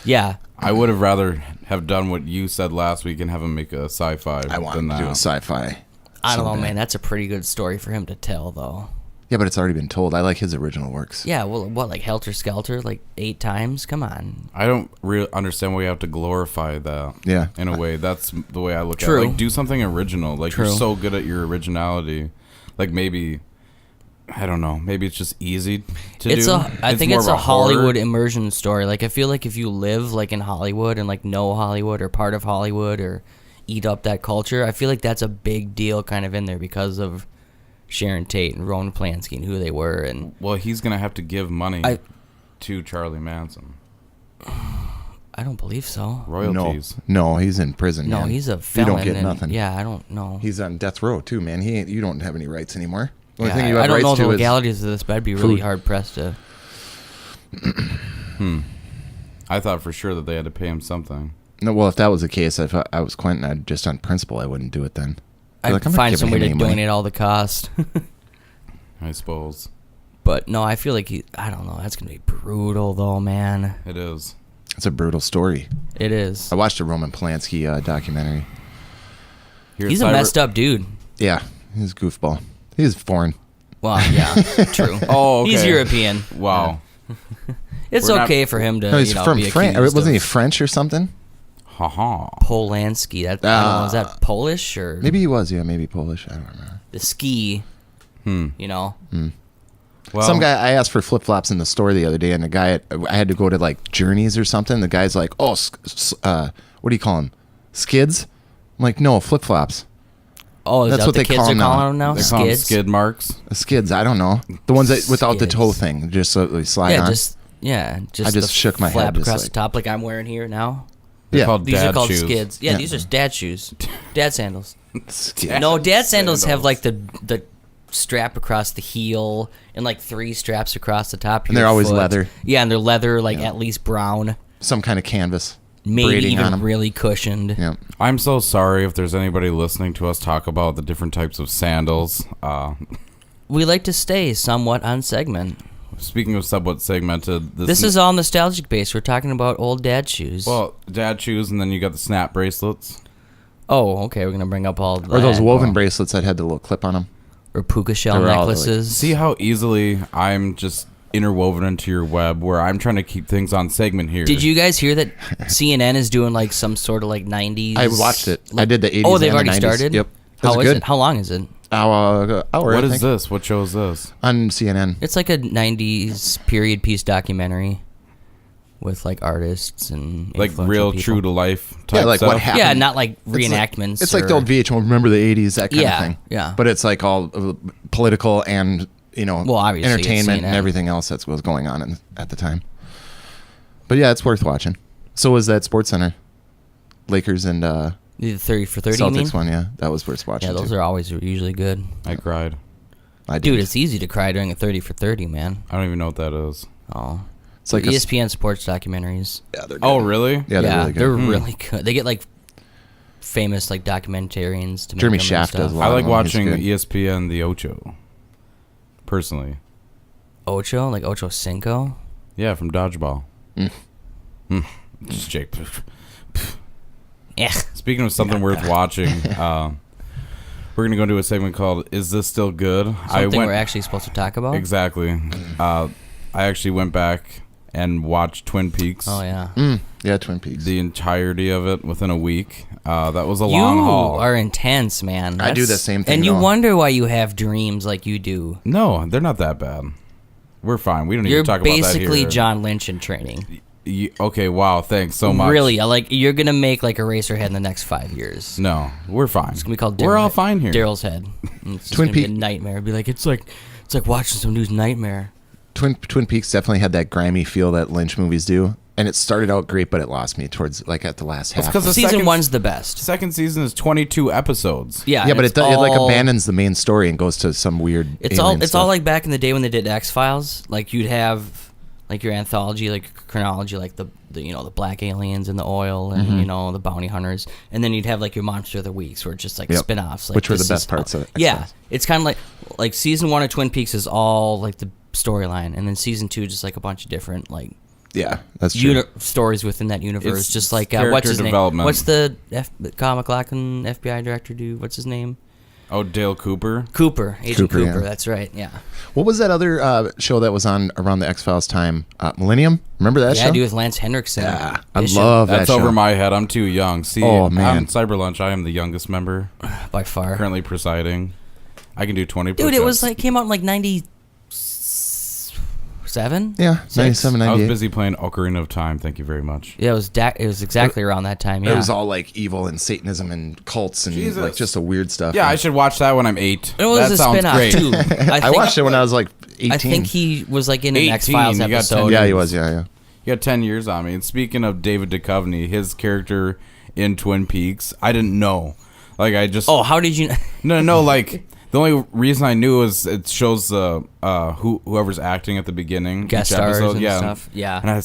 Yeah. I would have rather have done what you said last week and have him make a sci-fi. I want than him to do a that. sci-fi. I don't so know, bad. man. That's a pretty good story for him to tell, though. Yeah, but it's already been told. I like his original works. Yeah, well, what, like Helter Skelter, like 8 times? Come on. I don't really understand why you have to glorify that. Yeah. In a way, that's the way I look True. at it. Like, do something original. Like, True. you're so good at your originality. Like, maybe, I don't know. Maybe it's just easy to do. I think more it's of a Hollywood horror. immersion story. Like, I feel like if you live, like, in Hollywood and, like, know Hollywood or part of Hollywood or eat up that culture, I feel like that's a big deal kind of in there because of Sharon Tate and Roman Polanski and who they were. And Well, he's going to have to give money I- to Charlie Manson. I don't believe so. Royalties. No, he's in prison. No, man. he's a You felon. don't get and- nothing. Yeah, I don't know. He's on death row too, man. You don't have any rights anymore. The only Yeah, thing you have I don't rights know the to is legalities of this, but I'd be really food. hard pressed to. I thought for sure that they had to pay him something. no. Well, if that was the case, if I was Quentin, I'd just on principle, I wouldn't do it then. I'd be I'd like, I'm not find giving some way him to any money. donate all the cost. I suppose. But no, I feel like I don't know. That's gonna be brutal, though, man. It is. It's a brutal story. It is. I watched a Roman Polanski documentary. Here at He's a Cyber- messed up dude. Yeah, he's a goofball. He's foreign. Well, yeah, true. Oh, okay. He's European. Wow. It's We're not- okay for him to. No, he's you know, from be France. accused Wasn't he of French or something? Ha-ha. Polanski? That I don't know. Is that Polish or Maybe he was. Yeah, maybe Polish. I don't remember. the ski? You know. Well, Some guy, I asked for flip flops in the store the other day, and the guy, I had to go to like Journeys or something. The guy's like, "Oh, what do you call them? Skids?" I'm like, "No, flip flops. Oh, is That's that what the they kids call are them now. calling them now? they call them Skids. skid marks. Skids. I don't know. The ones that without the toe Skids. thing, just so they slide Yeah, on. just I just the shook my head, flap just across like- the top, like I'm wearing here now. They're Yeah. called These dad are called shoes. skids. Yeah, Yeah. these are dad shoes, dad sandals. Skid. No, dad sandals have Sandals. like the strap across the heel and like 3 straps across the top. Of And they're your always foot. leather. Yeah, and they're leather, like Yeah. at least brown, Some kind of canvas. maybe braiding on even 'em. really cushioned. Yeah. I'm so sorry if there's anybody listening to us talk about the different types of sandals. We like to stay somewhat on segment. Speaking of somewhat segmented, This is all nostalgic based. We're talking about old dad shoes. well, dad shoes, and then you got the snap bracelets. Oh, okay. We're gonna bring up all that. Or those woven bracelets that had the little clip on them. or puka shell They were all, like- necklaces. See how easily I'm just interwoven into your web, where I'm trying to keep things on segment here. Did you guys hear that CNN is doing like some sort of like 90s? I watched it. I did the 80s. Oh, they've and already the 90s. started. Yep. How Is is good? it? How long is it? Hour, I What is think. this? What show is this? On CNN. It's like a 90s period piece documentary with like artists and Like influential real, people. true to life type Yeah, like stuff? what happened. Yeah, not like It's like- reenactments. It's like or- the old VH1. Remember the 80s, that kind Yeah, of thing. yeah. But it's like all political and Well, obviously, it's entertainment and CNN. everything else that was going on at the time. But yeah, it's worth watching. So was that Sports Center, Lakers and The 30 for 30, you mean? Celtics one. Yeah, that was worth watching. Yeah, those too. are always usually good. I cried. I did. Dude, it's easy to cry during a 30 for 30, man. I don't even know what that is. Oh. It's like a ESPN sports documentaries. yeah, they're good. Oh, really? Yeah, they're really good. They're really good. They get like famous like documentarians to make Jeremy them and Shaft stuff. does a lot. I like of them. He's watching good. ESPN The Ocho. Personally. Ocho, like Ocho Cinco. Yeah, from Dodgeball. Just Jake. Yeah. Speaking of something worth watching, we're going to go into a segment called Is This Still Good? Something we're actually supposed to talk about. Exactly. I actually went back and watched Twin Peaks. Oh yeah. Yeah, Twin Peaks. The entirety of it within a week. That was a long haul. You are intense, man. I do That's- the same thing, And you though. wonder why you have dreams like you do. No, they're not that bad. We're fine. We don't need You're to talk about that basically here. John Lynch in training. Okay, wow. Thanks so much. Really, you're gonna make like Eraserhead in the next 5 years. No, we're fine. It's gonna be called. We're Daryl- all fine here. Daryl's Head. And it's just Twin gonna be a Peak- nightmare. It'd be like it's like watching some dude's nightmare. Twin Peaks definitely had that grimy feel that Lynch movies do, and it started out great, but it lost me towards like at the last half. 'cause the Season second- 1's the best. Second season is 22 episodes. Yeah, yeah, but it's it like all- abandons the main story and goes to some weird. It's alien all it's stuff. all like back in the day when they did X-Files. Like you'd have like your anthology, like chronology, like the the black aliens and the oil and Mm-hmm. the bounty hunters, and then you'd have like your monster of the weeks where it's just like Yep. spin-offs, like, Which were the this best is- parts of Yeah, X-Files. it's kind of like season 1 of Twin Peaks is all like the storyline, and then season 2 just like a bunch of different like Yeah, that's true. stories within that universe. It's just like character what's his development. name? What's the Kyle MacLachlan FBI director do? What's his name? Oh, Dale Cooper. Agent Cooper, Cooper. yeah. That's right. Yeah. What was that other show that was on around the X-Files time? Millennium? Remember that Yeah, show? I do with Lance Henriksen. Yeah, I Bishop, love that That's show. over my head. I'm too young. See, Oh, man. on Cyber Lunch, I am the youngest member, by far. currently presiding. I can do 20 Dude, it was push-ups. like came out in like 97. Yeah, 97, I was 98. busy playing Ocarina of Time. Thank you very much. Yeah, it was exactly around that time. Yeah. It was all like evil and Satanism and cults and Jesus. like just the weird stuff. Yeah, I should watch that when I'm 8. It was that a sounds spin-off great. too. I watched it when I was like 18. I think he was like in an 18, X-Files you got episode. 10 Yeah, he was. Yeah. You got 10 years on me. And speaking of David Duchovny, his character in Twin Peaks, I didn't know. Like, I just... Oh, how did you? No, like... The only reason I knew is it shows whoever's acting at the beginning, Guest each stars episode, and stuff. Yeah. And I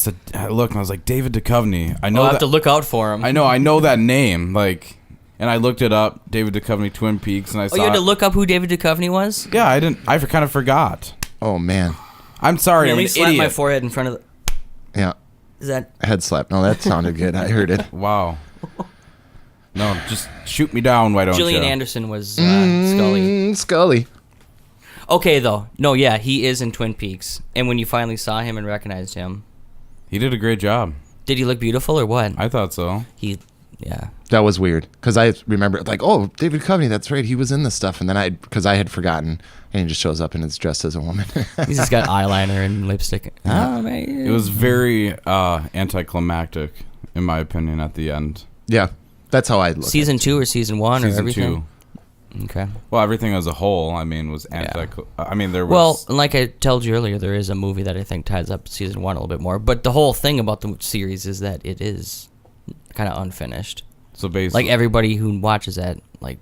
looked and I was like, David Duchovny. I know I'll have that. to look out for him. I know that name. Like, and I looked it up, David Duchovny, Twin Peaks, and I saw. Oh, you had to it. look up who David Duchovny was? Yeah, I didn't. I kind of forgot. Oh man. I'm sorry. Let I'm me an slap idiot. my forehead in front of the... Yeah. Is that... Head slap. No, that sounded good. I heard it. Wow. No, just shoot me down. Why don't you? Gillian Anderson was Scully. Scully. Okay, though. No, yeah, he is in Twin Peaks. And when you finally saw him and recognized him, He did a great job. did he look beautiful or what? I thought so. Yeah. That was weird because I remember like, oh, David Duchovny. That's right. He was in this stuff, and then because I had forgotten, and he just shows up and is dressed as a woman. He's just got eyeliner and lipstick. Oh, man. It was very anticlimactic, in my opinion, at the end. Yeah, that's how I look. Season 2 or season 1 or Season everything? 2. Okay. Well, everything as a whole, I mean, was Yeah. I mean, there Well, was. like I told you earlier, there is a movie that I think ties up season 1 a little bit more. But the whole thing about the series is that it is kind of unfinished. So basically, Like everybody who watches that, like,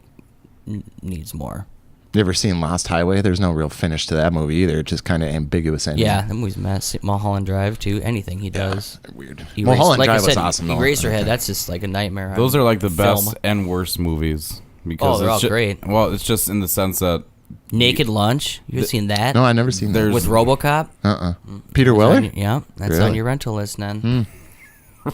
needs more. You ever seen Lost Highway? There's no real finish to that movie either. It's just kind of ambiguous ending. Yeah, that movie's mess. Mulholland Drive too. Anything he does. Weird. Eraser- Mulholland like I Drive was said, awesome though. Eraserhead. That's just like a nightmare. those are like the film. best and worst movies because Oh, they're it's all great. Well, it's just in the sense that Naked Lunch. You ever seen that? No, I never seen that. There's- With RoboCop. Peter On Weller. your- yeah, that's Really? on your rental list, then.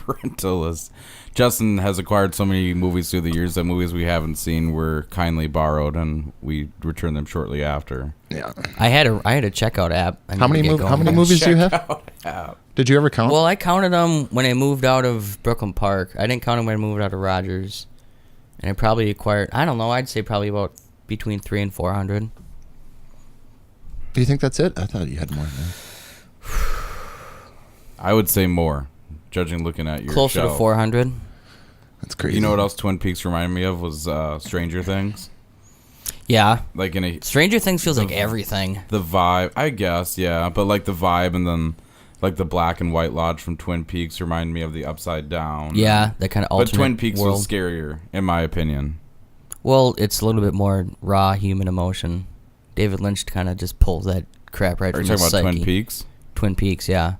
rental list. Justin has acquired so many movies through the years that movies we haven't seen were kindly borrowed, and we returned them shortly after. Yeah. I had a checkout app. I How need many to get going. movies do you have? Did you ever count? Well, I counted them when I moved out of Brooklyn Park. I didn't count them when I moved out of Rogers, and I probably acquired. I don't know. I'd say probably about between 300 and 400. Do you think that's it? I thought you had more than that. I would say more, judging looking at your Closer to shelf. 400. That's crazy. You know what else Twin Peaks reminded me of was Stranger Things. Yeah. Like in a Stranger Things feels like everything. the vibe, I guess, yeah, but like the vibe, and then like the black and white lodge from Twin Peaks remind me of the Upside Down. Yeah, that kind of but alternate Twin Peaks world. was scarier, in my opinion. Well, it's a little bit more raw human emotion. David Lynch kind of just pulls that crap right Are from you the talking about psyche. Twin Peaks? Twin Peaks, yeah.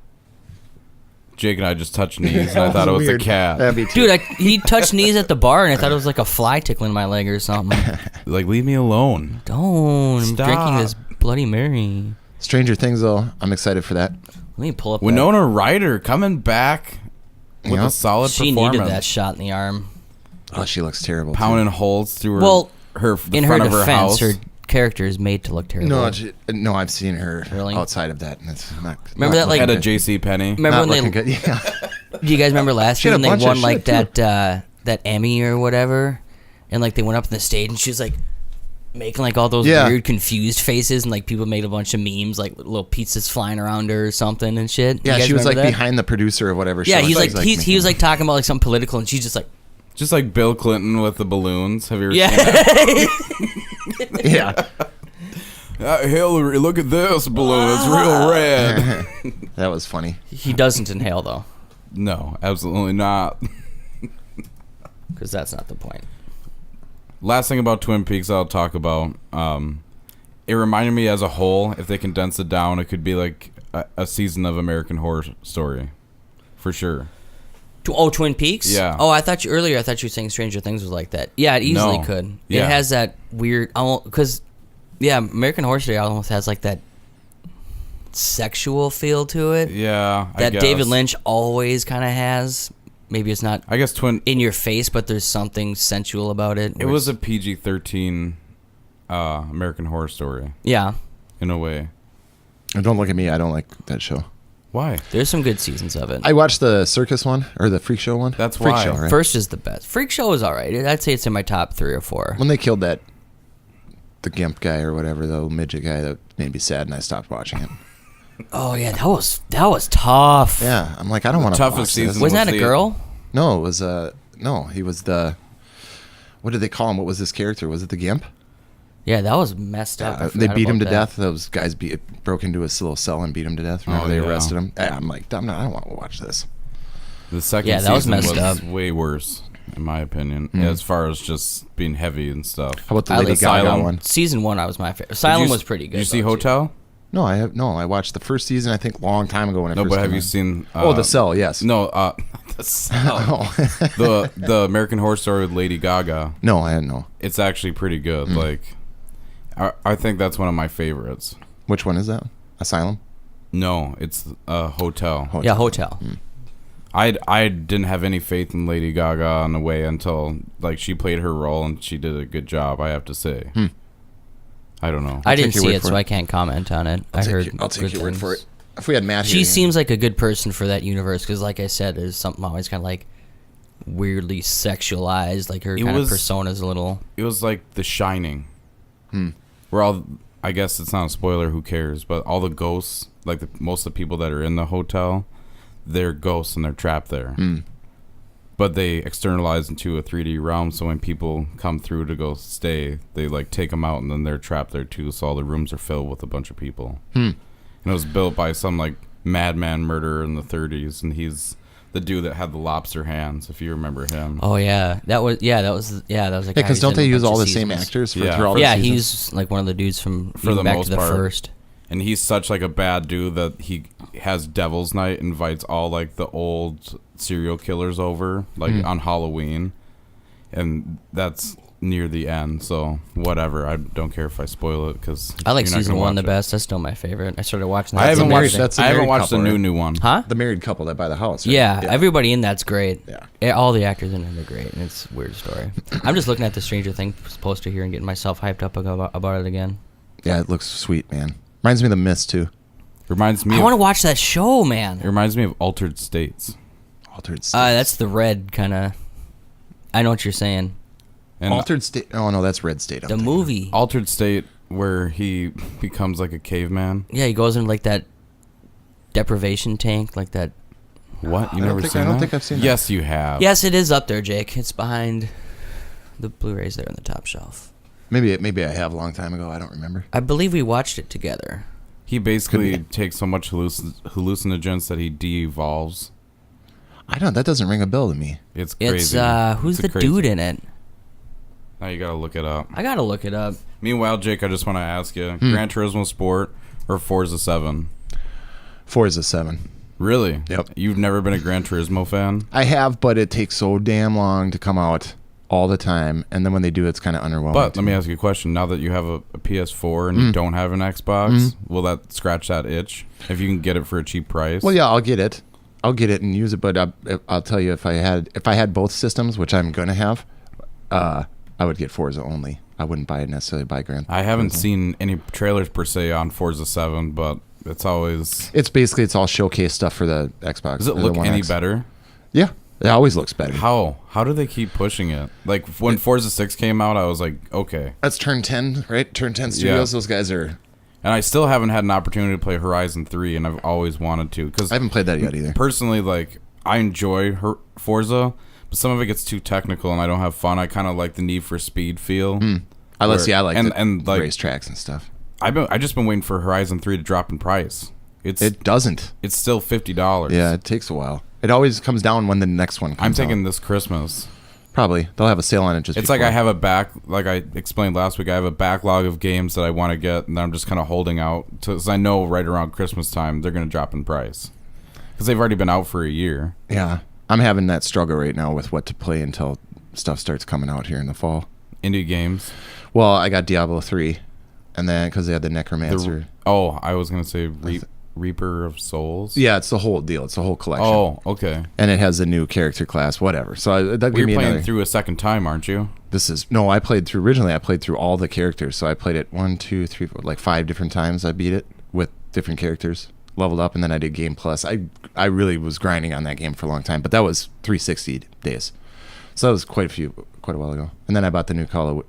Jake and I just touched knees, and I thought it was a cat. That'd be too. Dude, he touched knees at the bar, and I thought it was like a fly tickling my leg or something. Like, leave me alone. Don't. I'm drinking Stop. this Bloody Mary. Stranger Things though, I'm excited for that. Let me pull up Winona Ryder coming back with Yeah. a solid that. She performance. needed that shot in the arm. Oh, she looks terrible. too. Pounding holes through her, Well, the in her front of her defense, house. her character is made to look terrible. No, I've seen her Really? outside of that, and it's not. Remember not that, like- At a looking good. J.C. Penney. Remember Not when looking they... good. Yeah. Do you guys remember last She year had when a they bunch of won like shit, that Emmy or whatever, and like they went up on the stage and she was like making like all those Yeah. weird confused faces, and like people made a bunch of memes like little pizzas flying around her or something and shit. You Yeah, guys she was like remember that? behind the producer or whatever. Yeah, show. he's She's like he was like talking about like something political, and she's just like, Just like Bill Clinton with the balloons. Have you ever yeah. seen that? yeah. Hillary, look at this balloon. It's real red. That was funny. He doesn't inhale though, No, absolutely not. because that's not the point. Last thing about Twin Peaks I'll talk about. It reminded me as a whole, if they condense it down, it could be like a season of American Horror Story. For sure. Twin Peaks. Yeah. Oh, I thought you were saying Stranger Things was like that. Yeah, it easily No. could. Yeah. It has that weird, because yeah, American Horror Story almost has like that sexual feel to it. Yeah, I That guess. David Lynch always kind of has. Maybe it's not I guess in your face, but there's something sensual about it. It was a PG-13 American Horror Story Yeah, in a way. And don't look at me. I don't like that show. Why? there's some good seasons of it. I watched the circus one or the freak show one. That's freak why. show, right? First is the best. Freak Show is all right. I'd say it's in my top 3 or 4. When they killed the gimp guy or whatever, the midget guy, that made me sad, and I stopped watching it. Oh yeah, that was tough. Yeah, I'm like, I don't want to watch toughest this. season Wasn't that was a girl? No, it was no, he was the. What did they call him? What was his character? Was it the gimp? Yeah, that was messed up. I They forgot beat him to about that. death. Those guys broke into his little cell and beat him to death. Remember Oh, they yeah. arrested him? Yeah, I'm like, I don't want to watch this. The second Yeah, that was season messed up. way worse, in my opinion, as far as just being heavy and stuff. How about the I Lady like Gaga Asylum. one? Season 1, I was my favorite. Asylum was pretty good. Did you see though, too. Hotel? No, I watched the first season. I think a long time ago when it No, first but came have you out. seen? Oh, The Cell. Yes. No, The Cell. Oh. the American Horror Story with Lady Gaga. No, I didn't know. It's actually pretty good. Like, I think that's one of my favorites. Which one is that? Asylum. No, it's Hotel. Yeah, Hotel. I didn't have any faith in Lady Gaga on the way until like she played her role and she did a good job. I have to say. I don't know. I didn't your see word it, for so it. I can't comment on it. I heard. I'll take good your word things. for it. If we had Matt She here, seems like a good person for that universe because, like I said, there's something always kind of like weirdly sexualized. Like her It kind of was- persona's a little. It was like The Shining. Where all, I guess it's not a spoiler, who cares, but all the ghosts, like most of the people that are in the hotel, they're ghosts and they're trapped there. But they externalize into a 3D realm, so when people come through to go stay, they like take them out and then they're trapped there too, so all the rooms are filled with a bunch of people. And it was built by some like madman murderer in the 30s, and he's the dude that had the lobster hands, if you remember him. Oh yeah, that was a Yeah, guy because who's don't in they a use bunch all of the same seasons. actors for Yeah. through all the Yeah, seasons? he's like one of the dudes from For the back most to the part. first. And he's such like a bad dude that he has Devil's Night, invites all like the old serial killers over like on Halloween, and that's near the end. So whatever, I don't care if I spoil it because I like season 1 the best. That's still my favorite. I started watching that. I haven't married- watched. that's a I haven't married watched the couple, right? new one. Huh? the married couple that buy the house. Right? Yeah, everybody in that's great. Yeah. All the actors in it are great, and it's a weird story. I'm just looking at the Stranger Things poster here and getting myself hyped up about it again. Yeah, it looks sweet, man. Reminds me of The Mist too. Reminds me. I Of, want to watch that show, it man. reminds me of Altered States. Altered State. That's the red kind of. I know what you're saying. And Altered State. Oh no, that's Red State. I'm The thinking. movie. Altered State, where he becomes like a caveman. Yeah, he goes in like that deprivation tank, like that. What? You I don't never think- seen I don't that? think I've seen that. Yes, you have. Yes, it is up there, Jake. It's behind the Blu-rays there on the top shelf. Maybe I have a long time ago. I don't remember. I believe we watched it together. He basically Could takes so much hallucinogens that he de-evolves. I don't. That doesn't ring a bell to me. It's crazy. It's who's It's the crazy. dude in it? Now you gotta look it up. I gotta look it up. Meanwhile, Jake, I just want to ask you: Gran Turismo Sport or Forza 7? Forza 7. Really? Yep. You've never been a Gran Turismo fan? I have, but it takes so damn long to come out all the time, and then when they do, it's kind of underwhelming. But let me ask you a question: now that you have a PS4 and you don't have an Xbox, will that scratch that itch if you can get it for a cheap price? Well, yeah, I'll get it. I'll get it and use it. But I'll tell you, if I had both systems, which I'm gonna have, I would get Forza only. I wouldn't necessarily buy Gran. I haven't Turismo. seen any trailers per se on Forza 7, but it's always. It's all showcase stuff for the Xbox. Does it the look One any X. better? Yeah, it always looks better. How do they keep pushing it? Like when Forza 6 came out, I was like, okay. That's Turn 10, right? Turn 10 Studios. Those guys are. And I still haven't had an opportunity to play Horizon 3, and I've always wanted to. Because I haven't played that yet either. personally, like, I enjoy Forza, but some of it gets too technical, and I don't have fun. I kind of like the Need for Speed feel. I like and the like racetracks and stuff. I just been waiting for Horizon 3 to drop in price. It doesn't. It's still $50. Yeah, it takes a while. It always comes down when the next one comes I'm thinking out. this Christmas. Probably. They'll have a sale on it just It's before. like I have like I explained last week, I have a backlog of games that I want to get, and I'm just kind of holding out because I know right around Christmas time they're going to drop in price because they've already been out for a year. Yeah. I'm having that struggle right now with what to play until stuff starts coming out here in the fall. Indie games. Well, I got Diablo 3, and then because they had the Necromancer. I was going to say Reaper of Souls. Yeah, it's the whole deal. It's the whole collection. Oh, okay. And it has a new character class, whatever. So that Well, gave you're me playing another. through a second time, aren't you? I played through originally. I played through all the characters. So I played it 1, 2, 3, 4, like 5 different times. I beat it with different characters, leveled up, and then I did Game Plus. I really was grinding on that game for a long time, but that was 360 days. So that was quite a while ago. And then I bought the new Call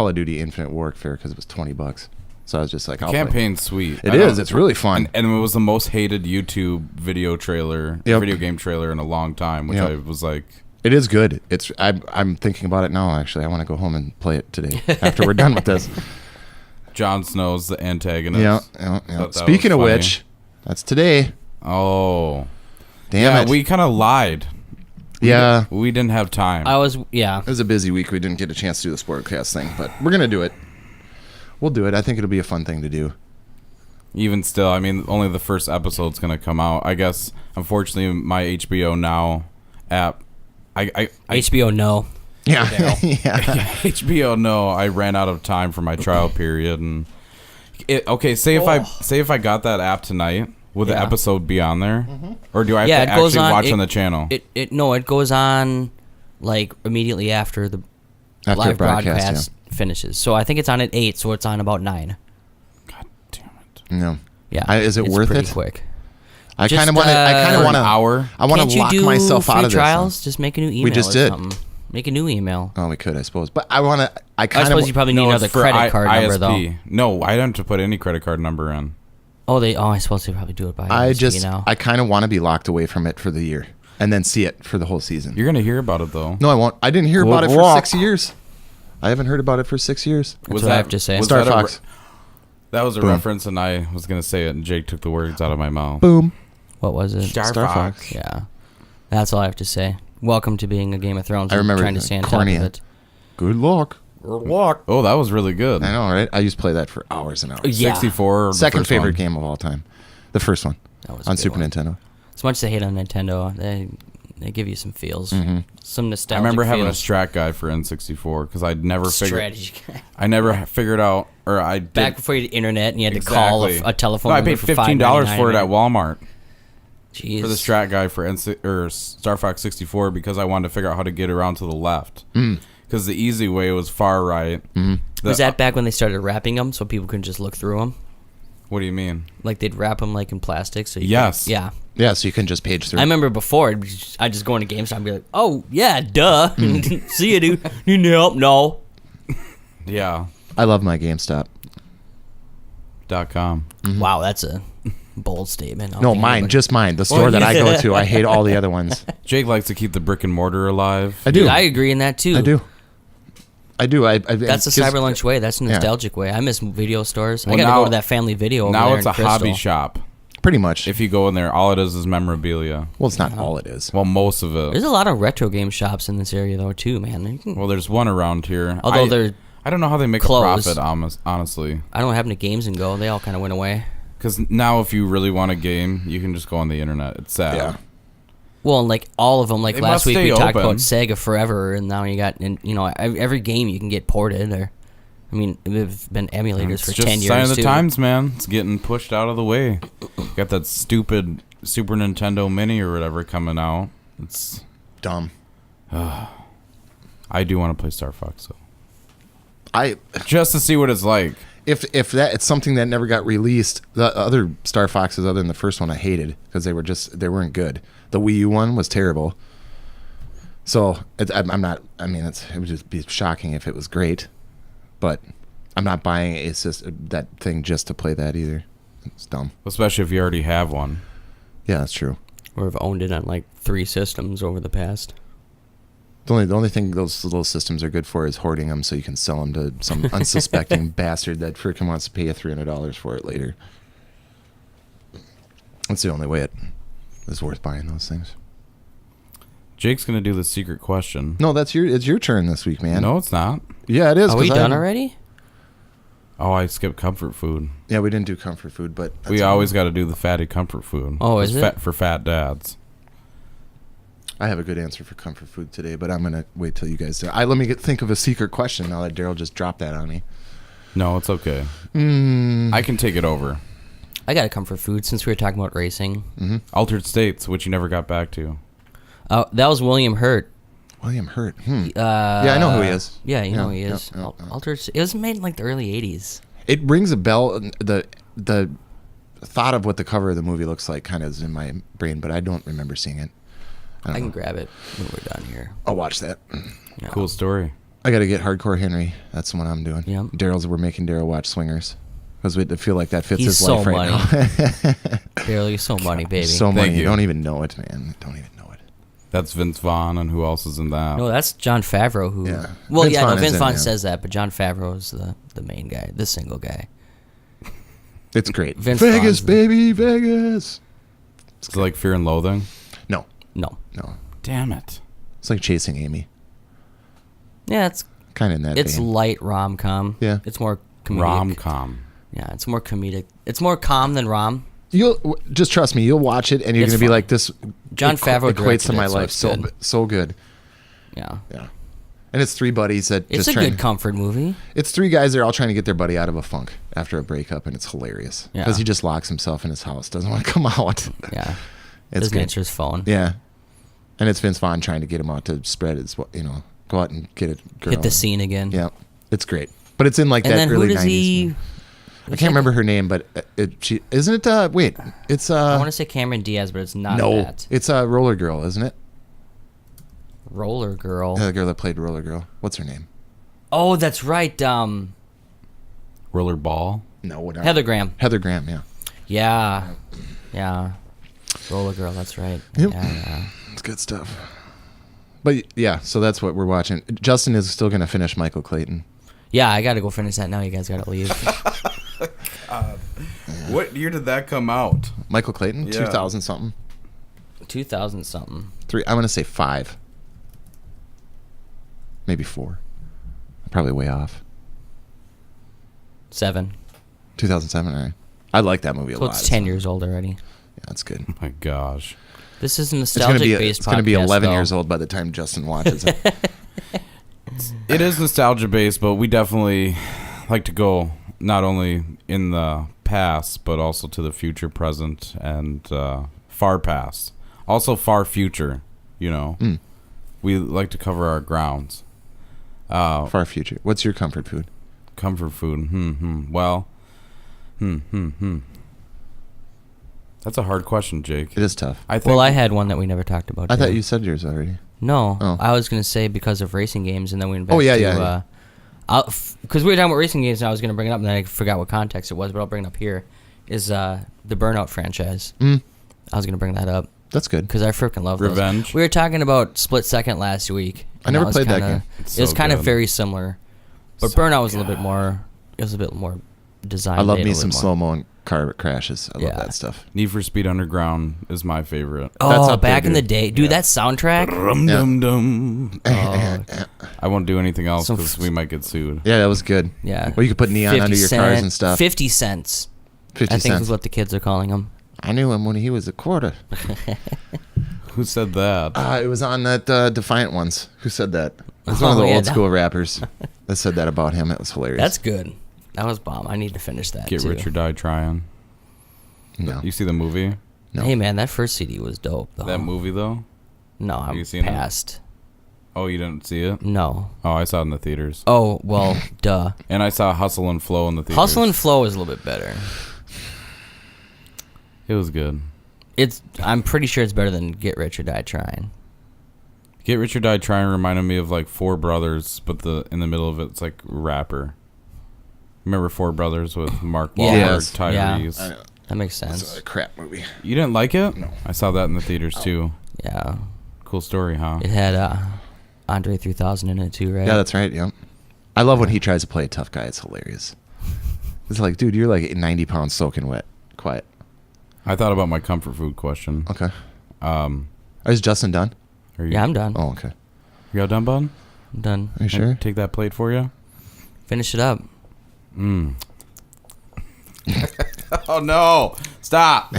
of Duty Infinite Warfare because it was $20. So I was just like, I'll play. Campaign's sweet. It is. It's really fun. And it was the most hated YouTube video game trailer in a long time, which Yep. I was like, It is good. I'm thinking about it now. Actually, I want to go home and play it today after we're done with this. Jon Snow's the antagonist. Yeah. Thought that Speaking of was funny. which, that's today. Oh. Damn Yeah, it. we kind of lied. Yeah. We didn't have time. It was a busy week. We didn't get a chance to do the Sportcast thing, but we're gonna do it. We'll do it. I think it'll be a fun thing to do. Even still, I mean, only the first episode's going to come out. I guess, unfortunately, my HBO Now app, HBO no. Yeah. yeah. HBO No, I ran out of time for my trial period, and say if I got that app tonight, would the Yeah. episode be on there, or do I have Yeah, to it goes actually on- watch it- on the channel? It goes on like immediately after the After live broadcast, broadcast finishes. So I think it's on at 8, so it's on about 9. God damn it! No. Yeah. Is it it's worth pretty it? quick. I Just, kind of want to. I kind For of an want to. hour? I want Can't to you lock do myself free out of trials? Just make a new email. just or did. something. Make a new email. this. Oh, we could, I suppose. But I want to. I I kind suppose of. you probably need No, another it's for credit card number though. ISP. No, I don't have to put any credit card number in. I suppose they probably do it by ISP now. I kind of want to be locked away from it for the year and then see it for the whole season. You're gonna hear about it though. No, I won't. I didn't hear about it for Walk. 6 years. I haven't heard about it for 6 years. That's what I have to say. was Star that a Fox. That was a Boom. reference, and I was gonna say it, and Jake took the words out of my mouth. Boom. What was it? Star Star Fox. Fox. Yeah. That's all I have to say. Welcome to being a Game of Thrones. I remember trying to stay on top corny. of it. Good luck. Oh, that was really good. I know, right? I used to play that for hours and hours. Yeah. 64. the Second first favorite one. game of all time. The first one That was a on good Super one. Nintendo. As much as I hate on Nintendo, they give you some feels, some I nostalgic. remember having a feels. strat guy for N64 because I'd never figured. strategy guy. I never figured out, or I did. Back before you had internet and you had to call Exactly. a telephone No, I number paid for $15 for it at $5.99. Walmart Jeez. for the strat guy for Star Fox 64 because I wanted to figure out how to get around to the left. Because the easy way was far right. Was that back when they started wrapping them so people couldn't just look through them? What do you mean? Like they'd wrap them like in plastic. So you Yes. could, yeah. Yeah, so you can just page through. I remember before I'd just go into GameStop and be like, "Oh yeah, duh. See you, dude. You need help? No." Yeah. I love my GameStop. .com. Wow, that's a bold statement. I don't No, think mine, anybody- just mine. The store that I go to. I hate all the other ones. Jake likes to keep the brick and mortar alive. I do. Dude, I agree in that too. I do. I do. That's the cyber lunch way. That's a nostalgic way. I miss video stores. Well, I gotta now- go to that Family Video over Now there it's in a hobby Crystal. shop. Pretty much. If you go in there, all it is memorabilia. Well, it's not all it is. Well, most of it. There's a lot of retro game shops in this area though too, man. You can- Well, there's one around here. Although they're I don't know how they make closed. a profit, honestly. I don't know what happened to Games and Go. They all kind of went away. Because now if you really want a game, you can just go on the internet. It's sad. Yeah. Well, and like all of them, like They last must week stay we talked open. about Sega Forever, and now you got, and you know, every game you can get ported. Or, I mean, there've been emulators It's for just 10 a years sign of the too. times, man. It's getting pushed out of the way. Got that stupid Super Nintendo Mini or whatever coming out. It's Dumb. I do want to play Star Fox though, I just to see what it's like. if that it's something that never got released. The other Star Foxes, other than the first one, I hated because they weren't good. The Wii U one was terrible. So I'm not. I mean, it would just be shocking if it was great, but I'm not buying that thing just to play that either. It's dumb. Especially if you already have one. Yeah, that's true. Or have owned it on like 3 systems over the past. The only thing those little systems are good for is hoarding them so you can sell them to some unsuspecting bastard that freaking wants to pay you $300 for it later. That's the only way it is worth buying those things. Jake's gonna do the secret question. No, it's your turn this week, man. No, it's not. Yeah, it is. Are we 'cause done already? Oh, I skipped comfort food. Yeah, we didn't do comfort food, but We always got to do the fatty comfort food. Oh, It's is it? fat for fat dads? I have a good answer for comfort food today, but I'm gonna wait till you guys do. Let me think of a secret question now that Daryl just dropped that on me. No, it's okay. Mm, I can take it over. I got a comfort food since we were talking about racing. Altered States, which you never got back to. That was William Hurt. William Hurt. Yeah, I know who he is. Yeah, you know who he yeah, is. yeah, Altered. It was made in like the early '80s. It rings a bell. The thought of what the cover of the movie looks like kind of is in my brain, but I don't remember seeing it. I can grab it when we're done here. I'll watch that. Yeah. Cool story. I got to get Hardcore Henry. That's the one I'm doing. Yep. We're making Daryl watch Swingers because we feel like that fits He's his so life right money. now. Barely so money, baby. So Thank money. You you. don't even know it, man. Don't even know it. That's Vince Vaughn, and who else is in that? No, that's John Favreau who. Yeah. Well, Vince yeah, no, Vaughn is Vince in Vaughn it, yeah. says that, but John Favreau is the main guy, the single guy. It's great. Vince Vegas, Vaughn's- baby, Vegas. Is it like Fear and Loathing? No, No. no. Damn it. It's like Chasing Amy. Yeah, it's Kind of in that vein. light rom com. Yeah. It's more comedic. Rom-com. Yeah, it's more comedic. It's more calm than rom. Just trust me. You'll watch it, and you're It's going to be funny. like, this John Favreau equates to directed my it, so life it's so good. so good. Yeah. Yeah. And it's three buddies that It's just a trying good comfort movie. It's three guys that are all trying to get their buddy out of a funk after a breakup, and it's hilarious. Yeah. Because he just locks himself in his house, doesn't want to come out. Yeah. It's Doesn't good. answer his phone. Yeah. And it's Vince Vaughn trying to get him out to spread his, go out and get a girl. Hit the scene again. Yeah. It's great. But it's in like And that then who early does 90s. he? I can't remember her name, but isn't it, wait, it's, I want to say Cameron Diaz, but it's not no, that. it's Roller Girl, isn't it? Roller Girl. The girl that played Roller Girl. What's her name? Oh, that's right. Roller Ball. No, not Heather Graham. Heather Graham, yeah. Yeah. Yeah. Roller Girl, that's right. Yep. Yeah. It's good stuff. But yeah, so that's what we're watching. Justin is still going to finish Michael Clayton. Yeah, I got to go finish that now. You guys got to leave. What year did that come out? Michael Clayton, Yeah. 2000 something. 2000 something. I'm going to say 5. Maybe 4. I'm probably way off. 7. 2007, all right. I like that movie a So lot. it's 10 years old already. Yeah, that's good. Oh my gosh. This is a It's going nostalgic to be based it's going to be podcast, 11 though. years old by the time Justin watches it. It is nostalgia based, but we definitely like to go not only in the past, but also to the future, present, and far past. Also far future, We like to cover our grounds. Far future. What's your comfort food? Comfort food. Well, That's a hard question, Jake. It is tough. I think Well, I had one that we never talked about. I thought today. you said yours already. No, Oh. I was gonna say because of racing games, and then we went back Oh, yeah, to, yeah. because we were talking about racing games, and I was gonna bring it up, and then I forgot what context it was, but I'll bring it up here. Is the Burnout franchise? Mm, I was gonna bring that up that's good. because I freaking love those. Revenge. We were talking about Split Second last week. I and never was played that kinda- game. It's It was so kind of good. very similar, but So Burnout was a little bit good. more. It was a bit more designed. I love made a me little some more. slow mo and car crashes. I love Yeah. that stuff. Need for Speed Underground is my favorite. That's Oh, up there, back in the dude. day, dude, that soundtrack. Rum Yeah. dum dum. Oh, I won't do anything else Some because f- we might get sued. Yeah, that was good. yeah. Well, you could put neon 50 under your cent, cars and stuff. 50 cents. 50 I think cents. is what the kids are calling them. I knew him when he was a quarter. Who said that? It was on that Defiant ones. Who said that? It was one of Oh, the yeah, old that- school rappers that said that about him. It was hilarious. That's good. That was bomb. I need to finish that Get too. Rich or Die Trying. no. You see the movie? No. Hey man, that first CD was dope though. That movie though? No, I'm you seen it? past. Oh, you didn't see it? No. Oh, I saw it in the theaters. Oh well, duh. And I saw Hustle and Flow in the theaters. Hustle and Flow is a little bit better. It was good. I'm pretty sure it's better than Get Rich or Die Trying. Get Rich or Die Trying reminded me of like Four Brothers, but in the middle of it's like rapper. Remember Four Brothers with Mark Wahlberg, Yes. Tyrese? That makes It's sense. a crap movie. You didn't like it? No. I saw that in the theaters too. Yeah. Cool story, huh? It had Andre 3000 in it too, right? Yeah, that's right. Yeah. I love when he tries to play a tough guy. It's hilarious. It's like, dude, you're like 90 pounds soaking wet. Quiet. I thought about my comfort food question. Okay. Um, Is Justin done? are you? Yeah, I'm done. Oh, okay. You all done, bud? I'm done. Are you sure? Take that plate for you. Finish it up. Oh no! Stop!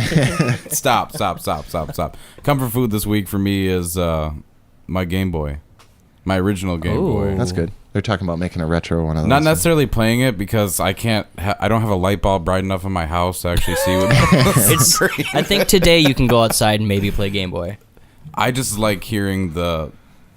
Stop! Comfort food this week for me is my Game Boy. My original Game Ooh. Boy. That's good. They're talking about making a retro one of those. Not necessarily playing it because I can't. I don't have a light bulb bright enough in my house to actually see what. It's. I think today you can go outside and maybe play Game Boy. I just like hearing the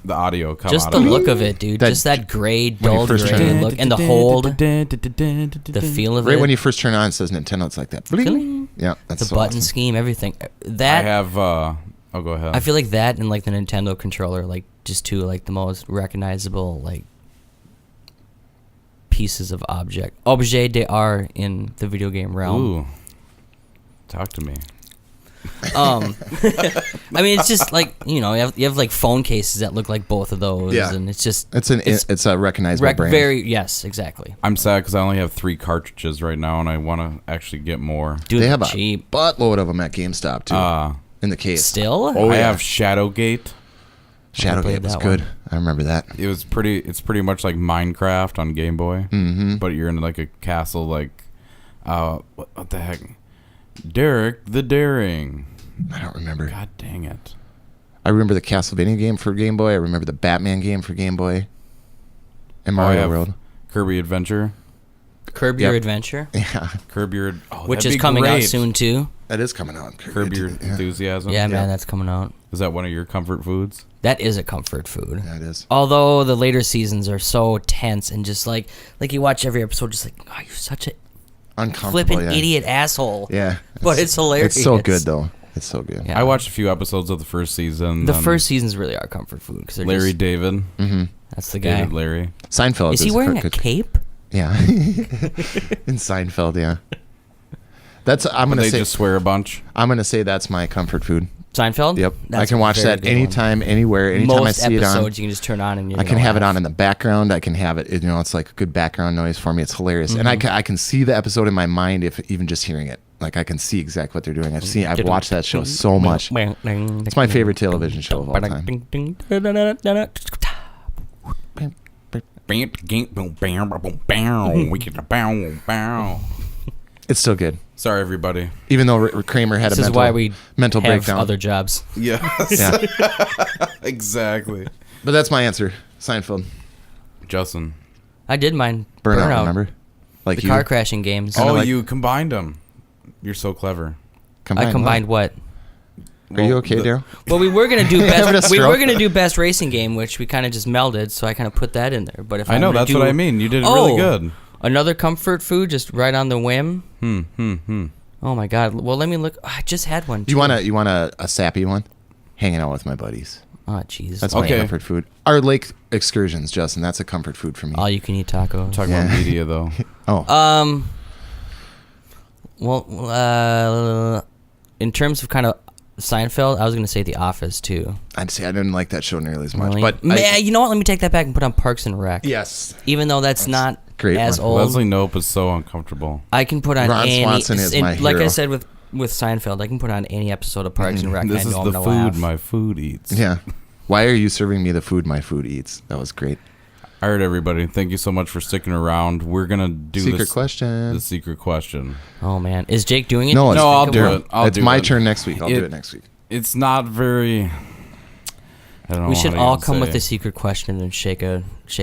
audio come Just out the of look it. of it, dude. That- Just that gray, when you dull first gray turn it- look, and the hold, the feel of Right it, when you first turn on, it says Nintendo. It's like that. Bling. Yeah, that's the so button awesome. scheme, everything. I That have. Oh, go ahead. I feel like that and like the Nintendo controller, like just two like the most recognizable like pieces of objet d'art in the video game realm. Ooh. Talk to me. I mean, it's just like you have like phone cases that look like both of those, Yeah. and it's just It's a recognizable brand. yes, exactly. I'm sad because I only have 3 cartridges right now, and I want to actually get more. Dude, They have a cheap buttload of them at GameStop too. In the case. still. Oh, I yeah. have Shadowgate. Shadowgate played was that good. one. I remember that. It's pretty much like Minecraft on Game Boy, but you're in like a castle. Like, what the heck? Derek the Daring. I don't remember. God dang it! I remember the Castlevania game for Game Boy. I remember the Batman game for Game Boy. And Mario have World. Kirby Adventure. Curb Yep. Your Adventure, Yeah, Kirby Your which that'd is be coming out great. soon too. that is coming out. Curb Your Yeah. Enthusiasm. Yeah, man, Yeah. that's coming out. Is that one of your comfort foods? That is a comfort food. Yeah, it is. Although the later seasons are so tense and just like you watch every episode, just like, oh, you're such a Uncomfortable. flipping yeah. idiot asshole. Yeah. But it's hilarious. It's so good though. It's so good. Yeah. I watched a few episodes of the first season. The then first seasons really are comfort food because they're Larry just, David. that's the guy. David Larry. Seinfeld. Is he wearing a cape? Yeah. In Seinfeld, yeah. That's I'm gonna They say just swear a bunch. I'm gonna say that's my comfort food. Seinfeld. Yep. I That's can a watch very that good one. anytime, anywhere, anytime Most I see episodes it on. you can just turn on and you're I can gonna have it laugh. on in the background. I can have it. You know, it's like a good background noise for me. It's hilarious, and I can see the episode in my mind if even just hearing it. Like I can see exactly what they're doing. I've watched that show so much. It's my favorite television show of all time. It's still good, Sorry, everybody. even though Kramer had This a is mental, why we mental have breakdown. other jobs. Yes. Yeah, Exactly. but that's my answer. Seinfeld, Justin. I did mine. Burnout. Remember, like the you car crashing games. Oh, like- you combined them. You're so clever. I combined what? Are you okay, Daryl? Well, we were gonna do Having a best. We were stroke? gonna do best racing game, which we kind of just melded. So I kind of put that in there. But if I know, gonna that's do- what I mean. You did it really Oh, good. Another comfort food, just right on the whim. Oh my god. Well, let me look. I just had one. You want a sappy one? Hanging out with my buddies. Oh, jeez. That's my Okay. comfort food. Our lake excursions, Justin. That's a comfort food for me. All you can eat tacos. Talk Yeah. about media, though. Oh, Well, in terms of kind of Seinfeld, I was gonna say The Office too. I'd say I didn't like that show nearly as much. Really? But You know what? Let me take that back and put on Parks and Rec. yes, Even though that's not great as one. old, Leslie Nope is so uncomfortable. I can put on Ron any. Swanson is my like I hero. said with Seinfeld, I can put on any episode of Parks and Rec. This and I is know the I'm food gonna laugh. my food eats. yeah. Why are you serving me the food my food eats? That was great. All right, everybody. Thank you so much for sticking around. We're going to do Secret this. question. The secret question. Oh man, is Jake doing it? No, No, I'll Think do about it. I'll it's do my it. turn next week. I'll do It- it next week. It's not very. I don't know. We should how to all even come with say. a secret question and shake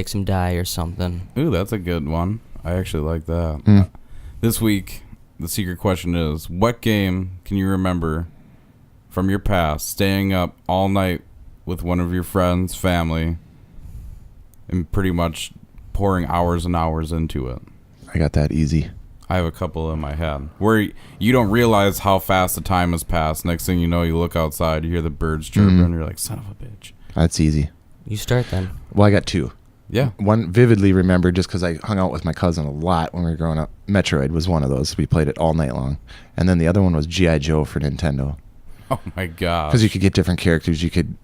some die or something. Ooh, that's a good one. I actually like that. Mm. This week, the secret question is: what game can you remember from your past staying up all night with one of your friends, family, and pretty much pouring hours and hours into it? I got that easy. I have a couple in my head where you don't realize how fast the time has passed. Next thing you know, you look outside, you hear the birds chirping, and you're like, "Son of a bitch!" That's easy. You start then. Well, I got two. Yeah. One vividly remembered just because I hung out with my cousin a lot when we were growing up. Metroid was one of those. We played it all night long. And then the other one was G.I. Joe for Nintendo. Oh my god. Because you could get different characters. You could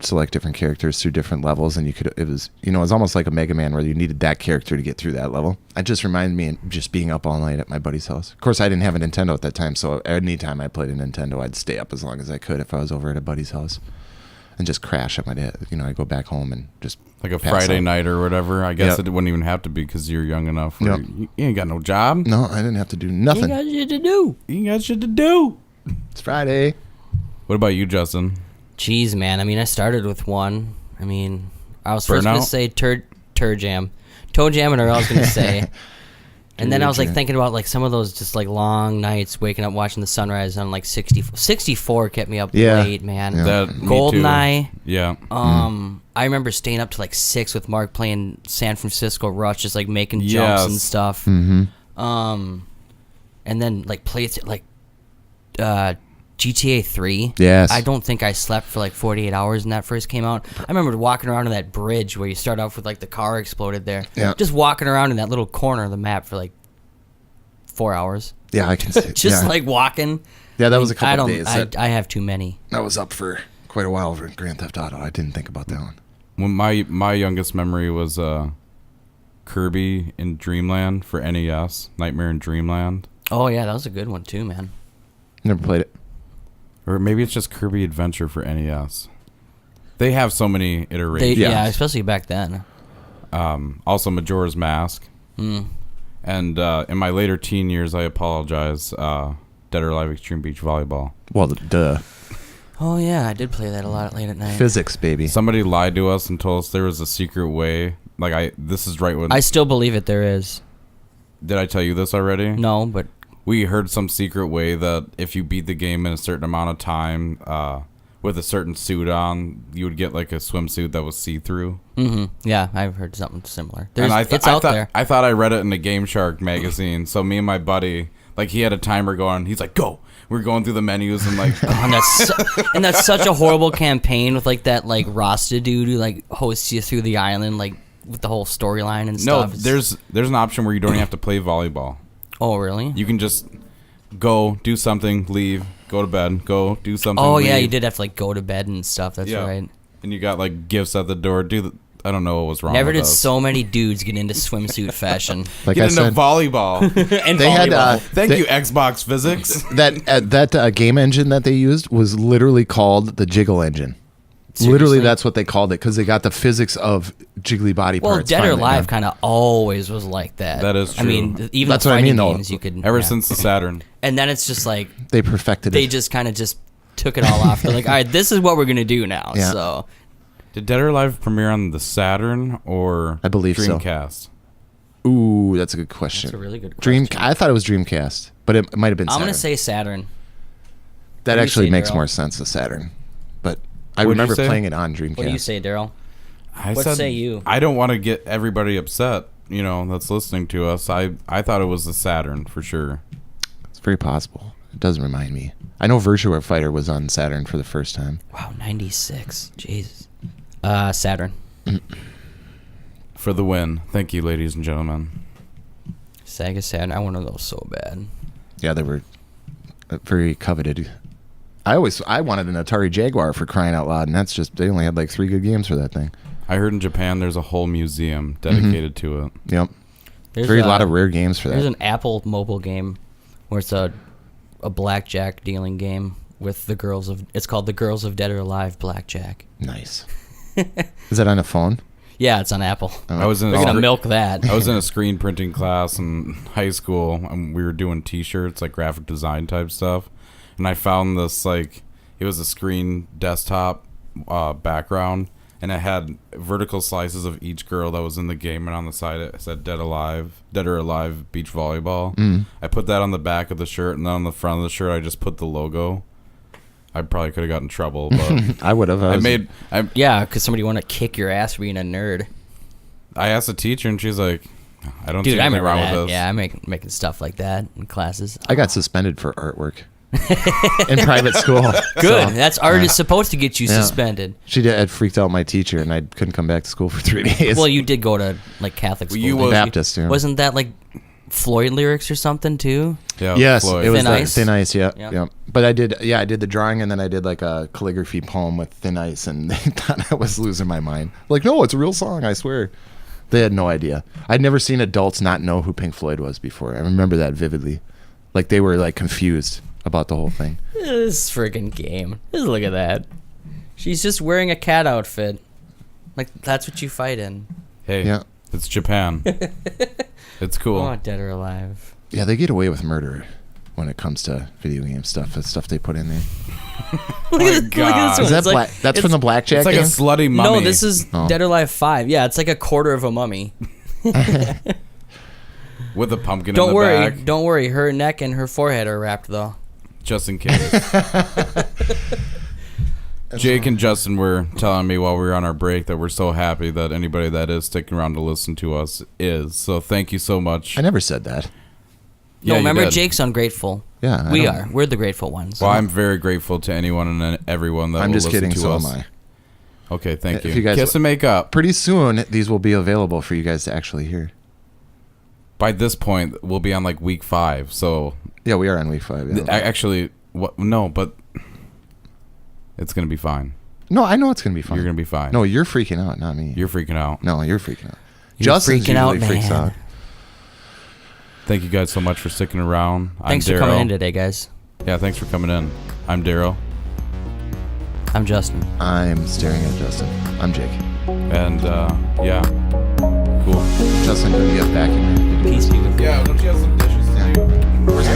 select different characters through different levels. And it was almost like a Mega Man where you needed that character to get through that level. It just reminded me of just being up all night at my buddy's house. Of course, I didn't have a Nintendo at that time. So anytime I played a Nintendo, I'd stay up as long as I could if I was over at a buddy's house. And just crash at my dad. I'd go back home and just Like a pass Friday out. night or whatever. I guess Yep. it wouldn't even have to be because you're young enough. Where Yep. you ain't got no job. No, I didn't have to do You nothing. got shit to do. You ain't got shit to do. It's Friday. What about you, Justin? Jeez, man. I mean, I started with one. I mean, I was first going to Burnout? say Tur Jam. Toe Jam and I was going to say. And then I was like Jam. thinking about like some of those just like long nights waking up watching the sunrise on like 64 kept me up Yeah. late, man. Yeah. That me too. GoldenEye. Yeah. I remember staying up to like 6 with Mark playing San Francisco Rush, just like making jumps and Yes. stuff. Mm-hmm. And then like played like GTA 3. Yes. I don't think I slept for like 48 hours when that first came out. I remember walking around on that bridge where you start off with like the car exploded there. Yeah. Just walking around in that little corner of the map for like 4 hours. Yeah, I can see. Just yeah. like walking. Yeah, that was a I couple don't. days. That, I have too many. that was up for quite a while for Grand Theft Auto. I didn't think about that one. When my youngest memory was Kirby in Dreamland for NES, Nightmare in Dreamland, Oh yeah, that was a good one too, man. Never played it. or maybe it's just Kirby Adventure for NES. They have so many They, iterations. yeah. especially back then. Also, Majora's Mask. And in my later teen years, I apologize. Dead or Alive Extreme Beach Volleyball. Well, duh. Oh yeah, I did play that a lot late at night. Physics, baby. Somebody lied to us and told us there was a secret way. Like this is right when I still believe it. There is did I tell you this already? no, but We heard some secret way that if you beat the game in a certain amount of time, with a certain suit on, you would get like a swimsuit that was see-through. yeah, I've heard something similar. And It's out there. I thought I read it in the Game Shark magazine. So me and my buddy, like he had a timer going. He's like, "Go!" We're going through the menus and like, And that's such a horrible campaign with like that like Rasta dude who like hosts you through the island like with the whole storyline and no, stuff. It's- there's an option where you don't even have to play volleyball. oh really? You can just go do something, leave, go to bed, go do something. Oh yeah, leave. you did have to like go to bed and stuff. That's Yeah. right. And you got like gifts at the door. I don't know what was wrong. Never with did us. so many dudes get into swimsuit fashion. Like Get I into said, volleyball. And they had volleyball. Thank you, Xbox Physics. that game engine that they used was literally called the Jiggle Engine. Seriously? Literally, that's what they called it because they got the physics of jiggly body Well, parts. Dead or finally Alive done. kind of always was like that. That is I mean, true. even That's the what I fighting mean, though. games you could Ever since the Saturn. and then it's just like They perfected they it. just kind of just took it all off. They're like, all right, this is what we're gonna do now. Yeah. So Did Dead or Alive premiere on the Saturn or I believe so. Dreamcast? Ooh, that's a good question. that's a really good Dream. question. I thought it was Dreamcast, but it might have been. I'm Saturn. gonna say Saturn. that what do you actually say, makes Daryl? more sense to Saturn, but I What'd you remember say? playing it on Dreamcast. What do you say, Daryl? I What say you? I don't want to get everybody upset, that's listening to us. I thought it was the Saturn for sure. It's very possible. It does remind me. I know Virtua Fighter was on Saturn for the first time. Wow, 96. Jesus. Saturn. For the win. Thank you, ladies and gentlemen. Sega Saturn. I want those so bad. Yeah, they were very coveted. I wanted an Atari Jaguar for crying out loud, and that's just they only had like 3 good games for that thing. I heard in Japan there's a whole museum dedicated to it. Yep, There's very lot of rare games for There's that. an Apple mobile game where it's a blackjack dealing game with the girls of. It's called The Girls of Dead or Alive Blackjack. Nice. Is that on a phone? Yeah, it's on Apple. I was in They're gonna a milk that. I was in a screen printing class in high school, and we were doing T-shirts, like graphic design type stuff. And I found this it was a screen desktop background, and it had vertical slices of each girl that was in the game, and on the side it said Dead or Alive Beach Volleyball. I put that on the back of the shirt, and then on the front of the shirt I just put the logo. I probably could have gotten in trouble, but I would have. Yeah, because somebody want to kick your ass for being a nerd. I asked the teacher, and she's like, "I don't Dude, see I anything remember wrong that. with this." Yeah, I'm making stuff like that in classes. I got suspended for artwork in private school. Good. So, That's art is supposed to get you Yeah. suspended. she had freaked out my teacher, and I couldn't come back to school for 3 days. Well, you did go to like Catholic Well, school. you didn't was- Baptist. Yeah. Wasn't that like Floyd lyrics or something too? Yeah, Yes, Floyd. it was Thin the Ice? Thin Ice. Yeah, Yep. yeah. But I did the drawing, and then I did like a calligraphy poem with Thin Ice, and they thought I was losing my mind. Like, no, it's a real song, I swear. They had no idea. I'd never seen adults not know who Pink Floyd was before. I remember that vividly. Like they were like confused about the whole thing. This friggin' game. Just look at that. She's just wearing a cat outfit. Like that's what you fight in. Hey, Yeah. it's Japan. It's cool. Oh, Dead or Alive. Yeah, they get away with murder when it comes to video game stuff. The stuff they put in there. Look at this God. one. Is that It's like- black? That's from the blackjack It's like game. a slutty mummy. No, this is Oh. Dead or Alive 5. Yeah, it's like a quarter of a mummy. with a pumpkin Don't in the worry, back, don't worry. Her neck and her forehead are wrapped though. just in case. Jake and Justin were telling me while we were on our break that we're so happy that anybody that is sticking around to listen to us is. So thank you so much. I never said that. Yeah, No, you remember did. Jake's ungrateful. Yeah, I we don't- are. We're the grateful ones. Well, I'm very grateful to anyone and everyone that I'm will just listen kidding. to So us. am I. Okay, thank If you. you guys- Kiss and make up. Pretty soon, these will be available for you guys to actually hear. By this point, we'll be on like week 5. So Yeah, we are on week 5. Yeah. actually, what? No, but it's gonna be fine. No, I know it's gonna be fun. You're gonna be fine. No, you're freaking out, not me. You're freaking out. No, you're freaking out. You're Justin's freaking out, usually freaks man. out. Thank you guys so much for sticking around. Thanks I'm for coming Daryl. in today, guys. Yeah, thanks for coming in. I'm Daryl, I'm Justin. I'm staring at Justin. I'm Jake. and yeah, cool. Justin, do you have vacuum? Peace be with you. Yeah, don't you have some dishes to do? Where's your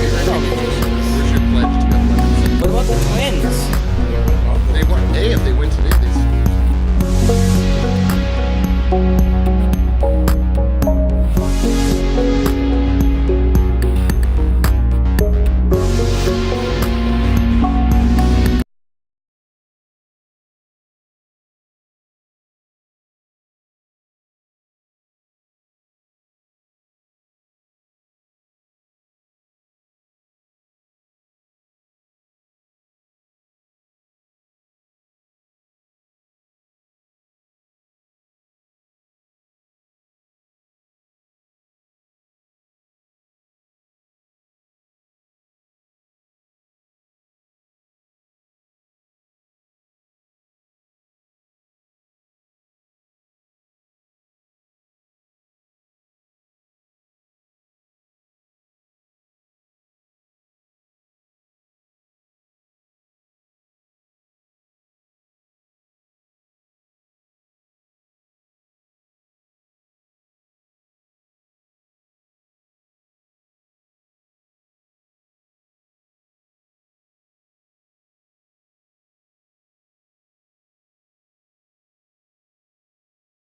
pledge? What about the twins? They won. Hey, if they win today,